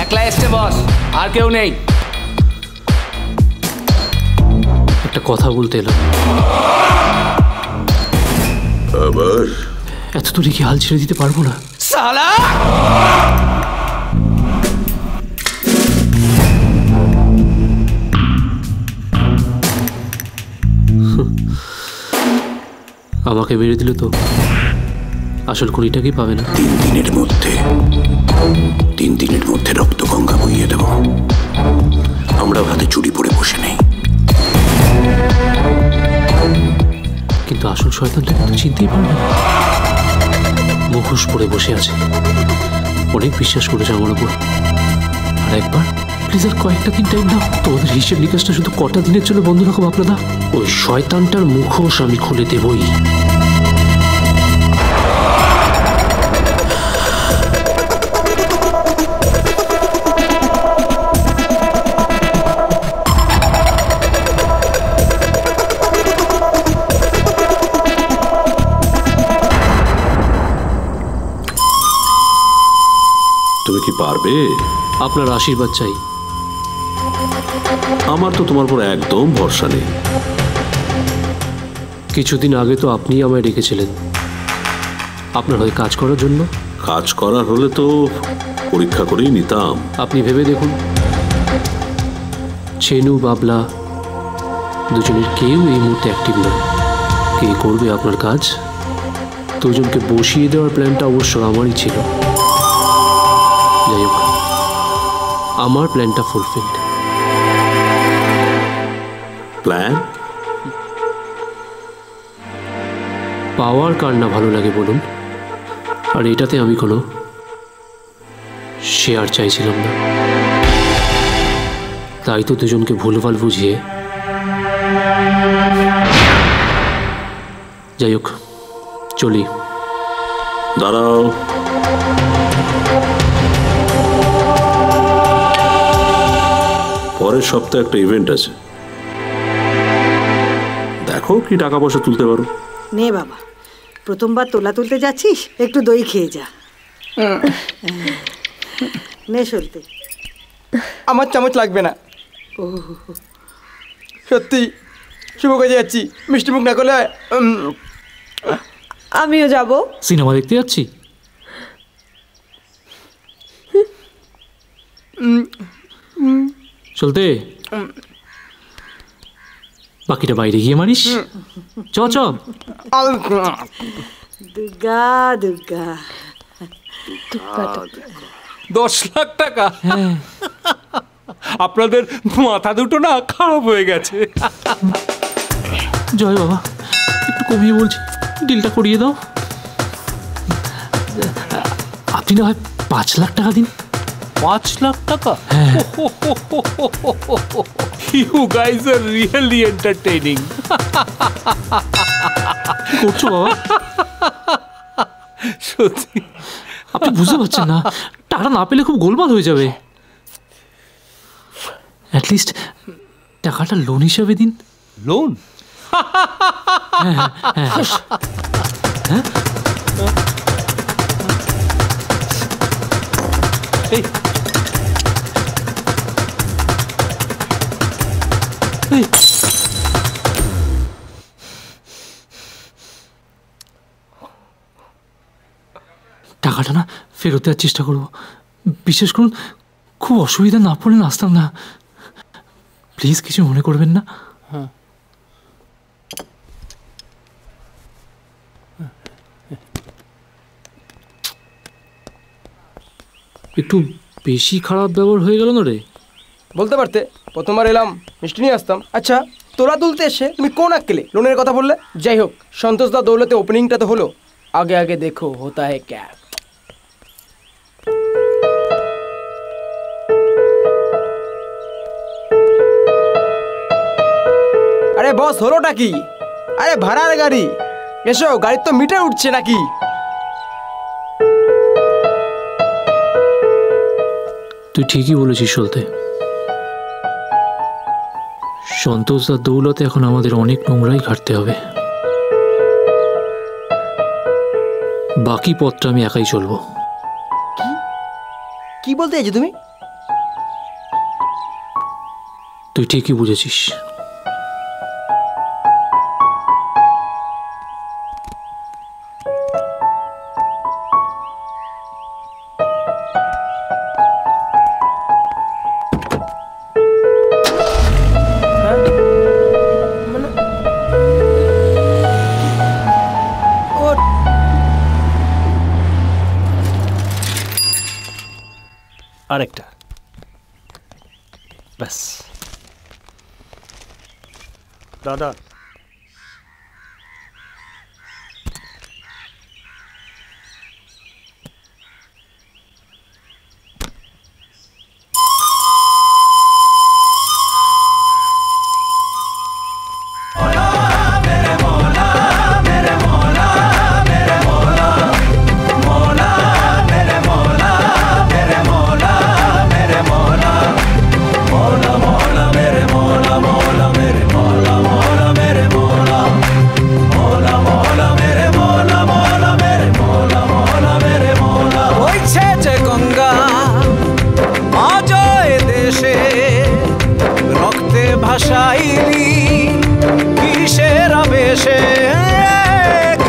একলা এসছে বস, আর কেউ নেই। একটা কথা বলতে এলাম।
আবার
এত দূরে কি হাল ছেড়ে দিতে পারবো না।
সালা
আমাকে মেরে দিলে তো আসল খুনিটাকেই পাবে না।
3 দিনের মধ্যে রক্ত গঙ্গা বইয়ে দেব। আমরা হাতে চুরি পরে বসে নেই।
কিন্তু আসল শয়তানটাকে তো চিনতেই পারবে না। মুখোশ পরে বসে আছে, অনেক বিশ্বাস করেছে আমার উপর। আর একবার প্লিজ আর কয়েকটা দিন টাইম দাও। তোমাদের হিসেব নিকাশটা শুধু কটা দিনের জন্য বন্ধ রাখো আপনারা। ওই শয়তানটার মুখোশ আমি খুলে দেবই।
তুমি কি পারবে?
আপনার আশীর্বাদ চাই।
আমার তো তোমার উপর একদম ভরসা নেই।
কিছুদিন আগে তো আপনিই আমায় ডেকেছিলেন আপনার হয়ে কাজ করার জন্য।
কাজ করার হলে তো পরীক্ষা করেই নিতাম।
আপনি ভেবে দেখুন, ছেনু বাবলা দুজনের কেউ এই মুহূর্তে অ্যাক্টিভ নয়। কে করবে আপনার কাজ? দুজনকে বসিয়ে দেওয়ার প্ল্যানটা অবশ্য আমারই ছিল। যাই হোক, আমার প্ল্যানটা ফুলফিলড।
প্ল্যান?
পাওয়ার কার না ভালো লাগে বলুন? আর এটাতে আমি কোনো শেয়ার চাইছিলাম না। তাই তো দুজনকে ভুলভাল বুঝিয়ে। যাই হোক, চলি।
দাঁড়াও, পরের সপ্তাহে একটা ইভেন্ট আছে, দেখো কি টাকা পয়সা তুলতে পারো।
নে বাবা, প্রথমবার তোলা তুলতে যাচ্ছিস, একটু দই খেয়ে যা। নে সলতে।
আমার চামচ লাগবে না। সত্যি শুভ কাজে যাচ্ছি, মিষ্টি মুখ না করলে।
আমিও যাব।
সিনেমা দেখতে যাচ্ছি। চলতে বাকিটা বাইরে গিয়ে মারিস। চ চ।
দুর্গা দুর্গা।
10 লাখ টাকা? আপনাদের মাথা দুটো না খারাপ হয়ে গেছে।
জয় বাবা, একটু কমিয়ে বলছি, ডিলটা করিয়ে দাও। আপনি না হয় 5 লাখ টাকা দিন।
5 লাখ টাকা? You guys are really entertaining.
করছো বাবা?
সত্যি
আপনি বুঝতে পারছেন না, টাকা না পেলে খুব গোলমাল হয়ে যাবে। অ্যাটলিস্ট টাকাটা লোন হিসাবে দিন।
লোন?
টাকাটা না ফেরত দেওয়ার চেষ্টা করবো। বিশেষ করুন, খুব অসুবিধা না পড়লে আসতাম না। প্লিজ কিছু মনে করবেন না।
একটু বেশি খারাপ ব্যবহার হয়ে গেল না রে?
বলতে পারতে, প্রথমবার এলাম মিষ্টি নিয়ে আসতাম। আচ্ছা, তোলা তুলতে এসে তুমি কোন আক্কেলে লোনের কথা বললে? যাই হোক, সন্তোষ দা দৌলতে ওপেনিংটা তো হলো। আগে আগে দেখো হোতা হ্যায় ক্যা। আরে বস, হলোটা কি? আরে ভাড়ার গাড়ি, এসো, গাড়ির তো মিটার উঠছে নাকি?
তুই ঠিকই বলেছিস সলতে। সন্তোষ দার দৌলতে এখন আমাদের অনেক নোংরাই ঘাটতে হবে। বাকি পথটা আমি একাই চলবো।
কি বলতে চাইছো তুমি?
তুই ঠিকই বুঝেছিস।
আরেকটা, ব্যাস। দাদা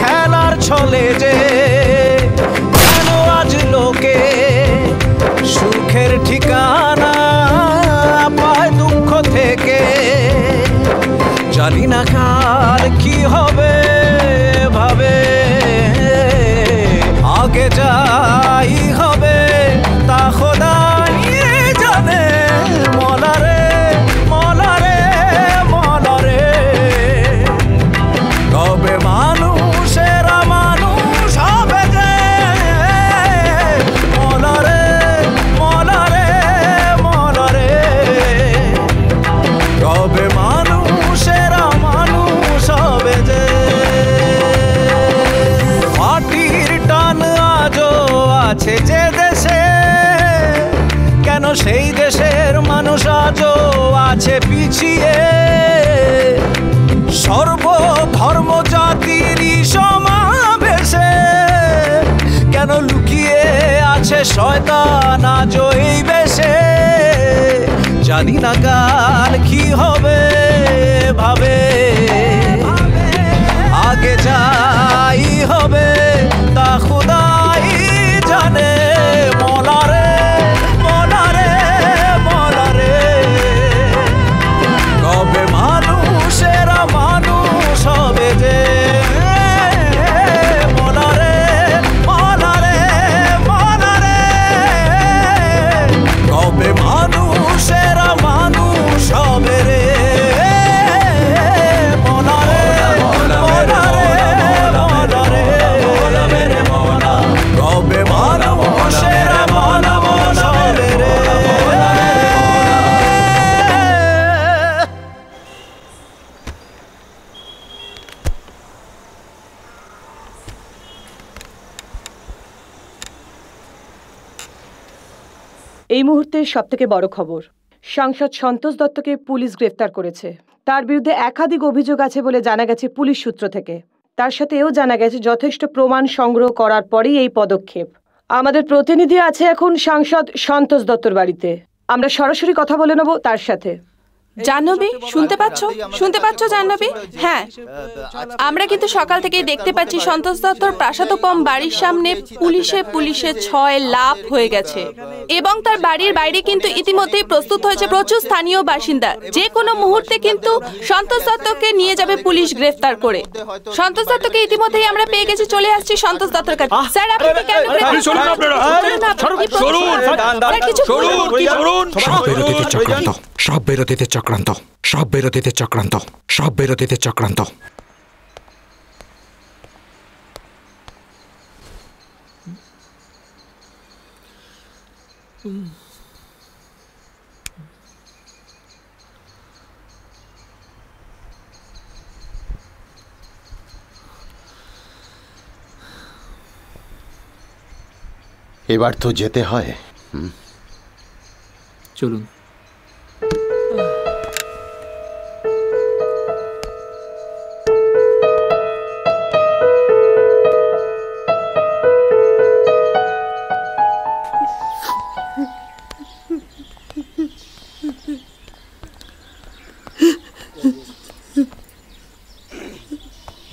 খেলার ছলে যে কেন আজ লোকে সুখের ঠিকানা পায় দুঃখ থেকে। জানি না কাল কি হবে ভাবে, আগে যাই হবে তা খোদাই জানে। মলারে মলারে মলারে, কবে মানুষেরা মানুষ হবে যে। মলারে মলারে মলারে, কবে মানুষেরা মানুষ হবে যে। মাটির টান আজও আছে যে দেশে, কেন সেই দেশের মানুষ আজও আছে পিছিয়ে। সর্বধর্ম জাতির সমাবেশে কেন লুকিয়ে আছে শয়তান আজও এই বেশে। জানি না কাল কি হবে ভাবে, আগে যাই হবে তা খোদাই জানে। মলারে মলারে মলারে, কবে মানুষেরা মানুষ হবে যে। মলারে মলারে মলারে, কবে মানুষেরা মানুষ হবে রে। মলারে মলারে মলারে, কবে মানুষেরা মানুষ হবে রে।
এই মুহূর্তের সবথেকে বড় খবর, সাংসদ সন্তোষ দত্তকে পুলিশ গ্রেফতার করেছে। তার বিরুদ্ধে একাধিক অভিযোগ আছে বলে জানা গেছে পুলিশ সূত্র থেকে। তার সাথে এও জানা গেছে যথেষ্ট প্রমাণ সংগ্রহ করার পরেই এই পদক্ষেপ। আমাদের প্রতিনিধি আছে এখন সাংসদ সন্তোষ দত্তর বাড়িতে, আমরা সরাসরি কথা বলে নেব তার সাথে।
জাহ্নবী, শুনতে পাচ্ছ? শুনতে পাচ্ছ জাহ্নবী? হ্যাঁ, আমরা কিন্তু সকাল থেকেই দেখতে পাচ্ছি সন্তোষ দত্তর প্রাসাদোপম বাড়ির সামনে পুলিশে ছয় লাভ হয়ে গেছে এবং তার বাড়ির বাইরে কিন্তু ইতিমধ্যেই প্রস্তুত হয়েছে প্রচুর স্থানীয় বাসিন্দা। যে কোনো মুহূর্তে কিন্তু সন্তোষ দত্তকে নিয়ে যাবে পুলিশ গ্রেফতার করে। সন্তোষ দত্তকে ইতিমধ্যেই আমরা পেয়ে গেছি, চলে আসছি সন্তোষ দত্তর কাছে। স্যার, আপনি কেন
সব বিরোধীদের চক্রান্ত, সব বিরোধীদের চক্রান্ত, সব বিরোধীদের চক্রান্ত।
এবার তো যেতে হয়।
চলুন।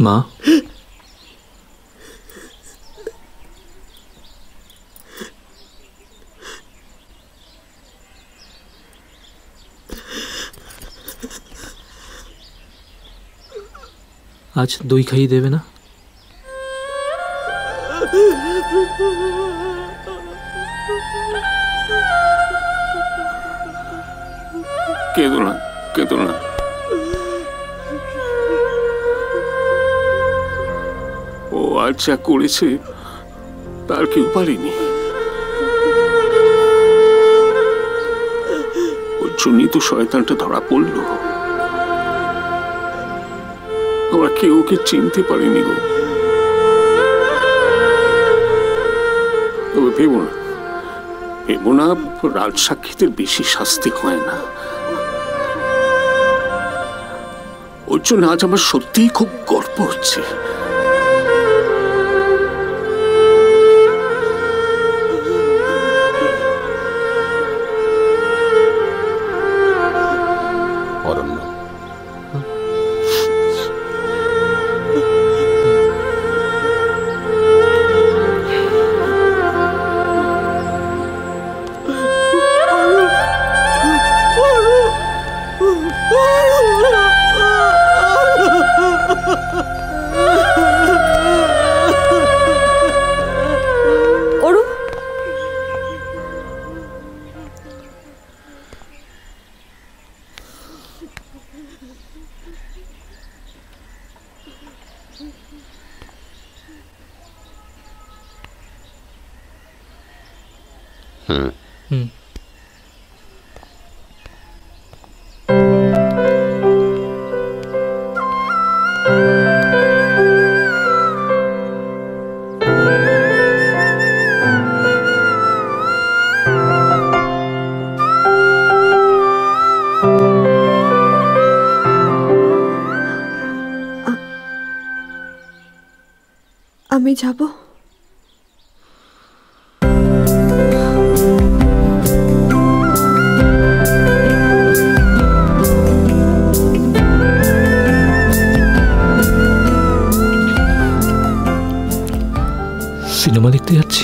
মা, আজ দই খাইয়ে দেবে না?
রাজ যা করেছে তার কেউ পারেনি। ওর জন্যই তো শয়তানটা ধরা পড়লো। আমরা কেউ ওকে চিনতে পারিনি গো। তবে ভেবো না রাজ সাক্ষীদের বেশি শাস্তি হয় না। ওর জন্য আজ আমার সত্যিই খুব গর্ব হচ্ছে।
অরণ্য,
আমি যাব।
সিনেমা দেখতে যাচ্ছি।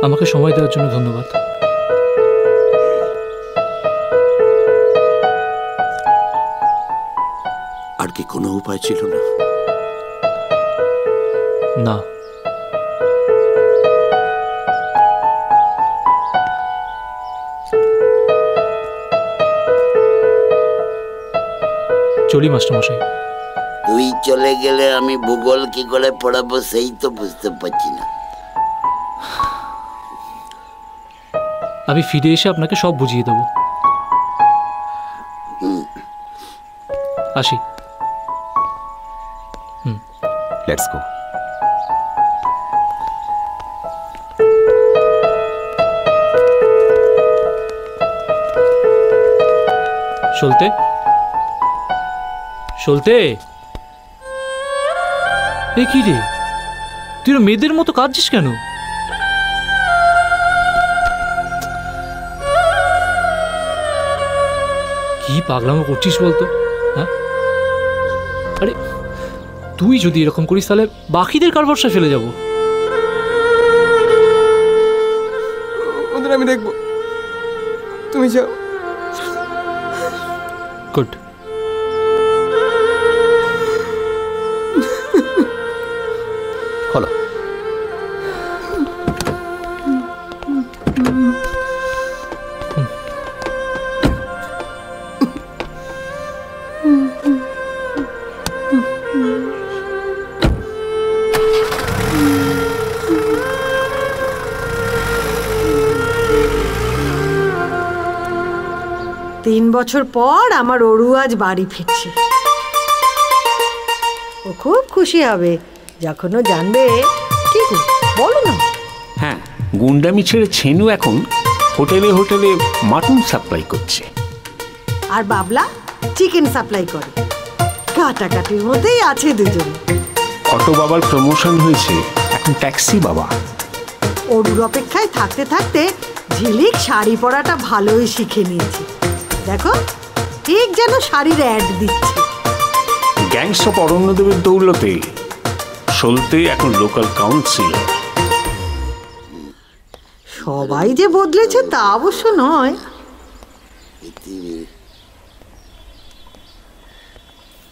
আমাকে সময় দেওয়ার জন্য ধন্যবাদ।
আর কি কোনো উপায় ছিল না?
না, চলি মাস্টারমশাই।
তুই চলে গেলে আমি ভূগোল কি করে পড়াবো সেই তো বুঝতে পারছি না।
আমি ফিরে এসে আপনাকে সব বুঝিয়ে দেব। আসি।
Let's go.
সলতে সলতে, এ কি রে, তুই মেয়েদের মতো কাঁদছিস কেন? কি পাগলামো করছিস বলতো? হ্যাঁ, আরে তুই যদি এরকম করিস তাহলে বাকিদের কার ভরসা ফেলে যাবো?
ওদের আমি দেখবো, তুমি যাও।
গুড।
হলো।
3 বছর পর আমার অরু আজ বাড়ি ফিরছে। ও খুব খুশি হবে যখন ও জানবে। কি বলো না?
হ্যাঁ, গুন্ডামি ছেড়ে ছেনু এখন হোটেলে হোটেলে মাটন সাপ্লাই করছে।
আর বাবলা চিকেন সাপ্লাই করে। কাটাকাটির মধ্যেই আছে দুজন।
অটো বাবার প্রমোশন হয়েছে, এখন ট্যাক্সি বাবা।
অরুর অপেক্ষায় থাকতে থাকতে ঝিলিক শাড়ি পরাটা ভালোই শিখে নিয়েছে। দেখো ঠিক যেন শাড়ির অ্যাড দিচ্ছে।
গ্যাংস অফ অরণ্যদেবের দৌলতে সলতে এখন লোকাল কাউন্সিলর।
সবাই যে বদলেছে তা অবশ্য নয়।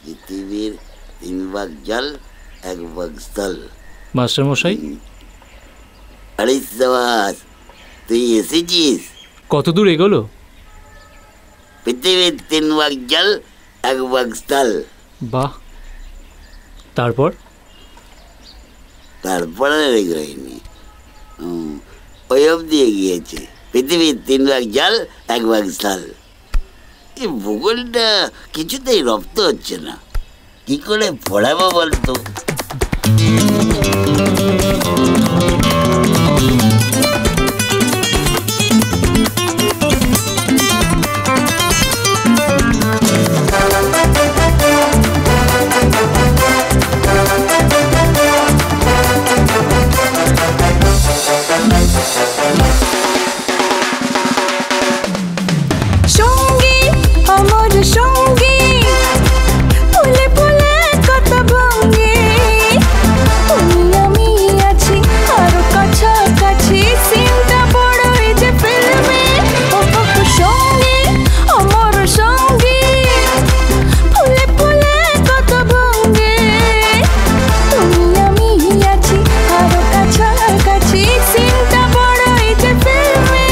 পৃথিবীর 3 ভাগ জল 1 ভাগ স্থল।
মাস্টার মশাই,
আরে সাবাস, তুই এসেছিস?
কত দূর এগোলো?
পৃথিবীর 3 ভাগ জল 1 ভাগ স্থল।
বাহ, তারপর?
তারপরে এগোয়নি, ওই অব্দি এগিয়েছে। পৃথিবীর 3 ভাগ জল 1 ভাগ স্থল। এই ভূগোলটা কিছুতেই রপ্ত হচ্ছে না, কি করে পড়াবো বলতো?
সঙ্গী আমার সঙ্গী, ফুলে ফুলে কত ভঙ্গি, তুমি আমি আছি আরো কাছাকাছি, সিনটা বড়ই যে ফিল্মে। ও সঙ্গী আমার সঙ্গী, ফুলে ফুলে কত ভঙ্গি, তুমি আমি আছি আরো কাছাকাছি, সিনটা বড়ই যে ফিল্মে।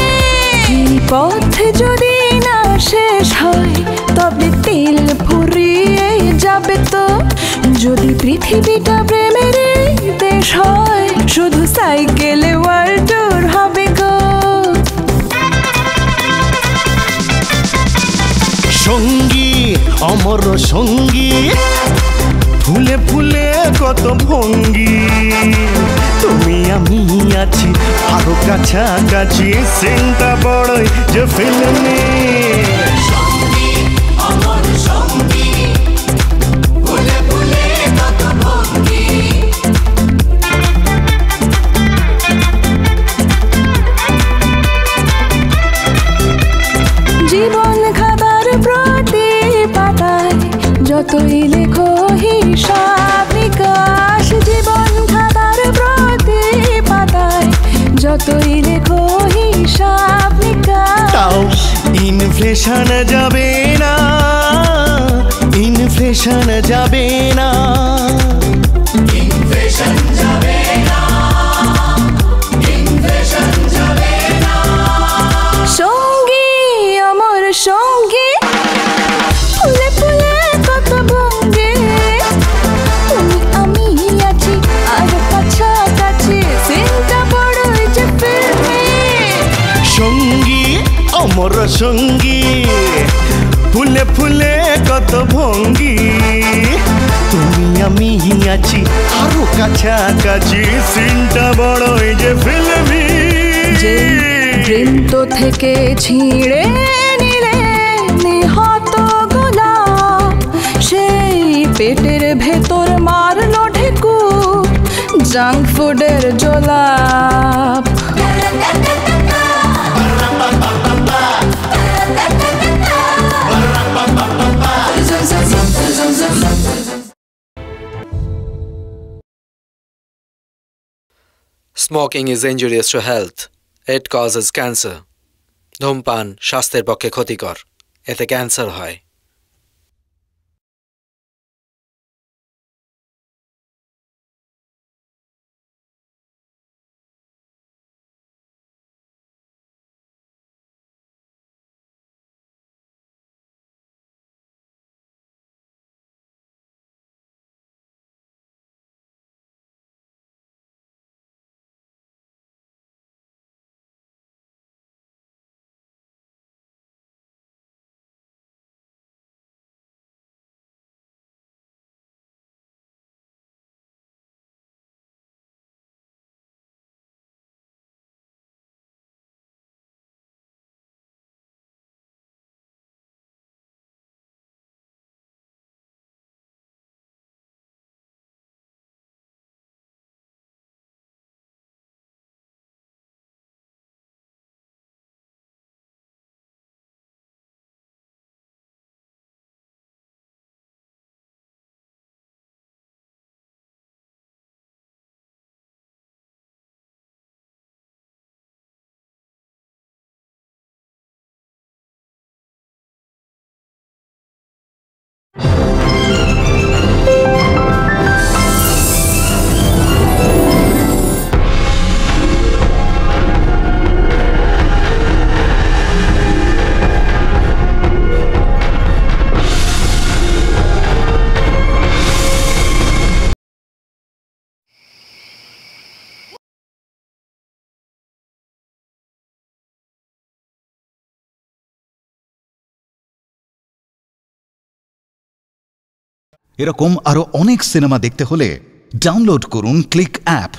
এই পথে যদি না শেষ হয় তবে তেল ফুরিয়ে যাবে তো। যদি পৃথিবীটা প্রেমের দেশ হয়, শুধু সাইকেলে ওয়ার্ল্ড ট্যুর হবে গো।
সঙ্গী অমর সঙ্গী, ফুলে ফুলে কত ভঙ্গি, তুমি আমি আছি আরো কাছাকাছি, সিনটা বড়ই যে ফিল্মে।
জীবন খাবার প্রতি পাতায় যতই লেখো হিসাব নিকাশ, জীবন খাবার প্রতি পাতায় যতই লেখো হিসাব নিকাশ।
তাও ইনফ্লেশন যাবে না, ইনফ্লেশন যাবে না, ইনফ্লেশন যাবে না, ইনফ্লেশন যাবে না।
সঙ্গী আমার সঙ্গী, ফুলে ফুলে কত ভঙ্গি, তুমি আমি আছি আরো কাছাকাছি, সিনটা বড়ই যে ফিল্মে।
সঙ্গী অমর সঙ্গী, ফুলে ফুলে কত ভঙ্গি, তুমি আমি আছি আরো কাছাকাছি, সিনটা বড়ই যে ফিল্মি।
যে বৃন্ত থেকে ছিঁড়ে নিলে নিহত গোলাপ, সেই পেটের ভেতর মারলো ঢেকু জাঙ্ক ফুডের জোলাপ।
Smoking is injurious to health. It causes cancer. ধূমপান স্বাস্থ্যের পক্ষে ক্ষতিকর, এতে ক্যান্সার হয়।
এরকম আরো অনেক সিনেমা দেখতে হলে ডাউনলোড করুন ক্লিক অ্যাপ।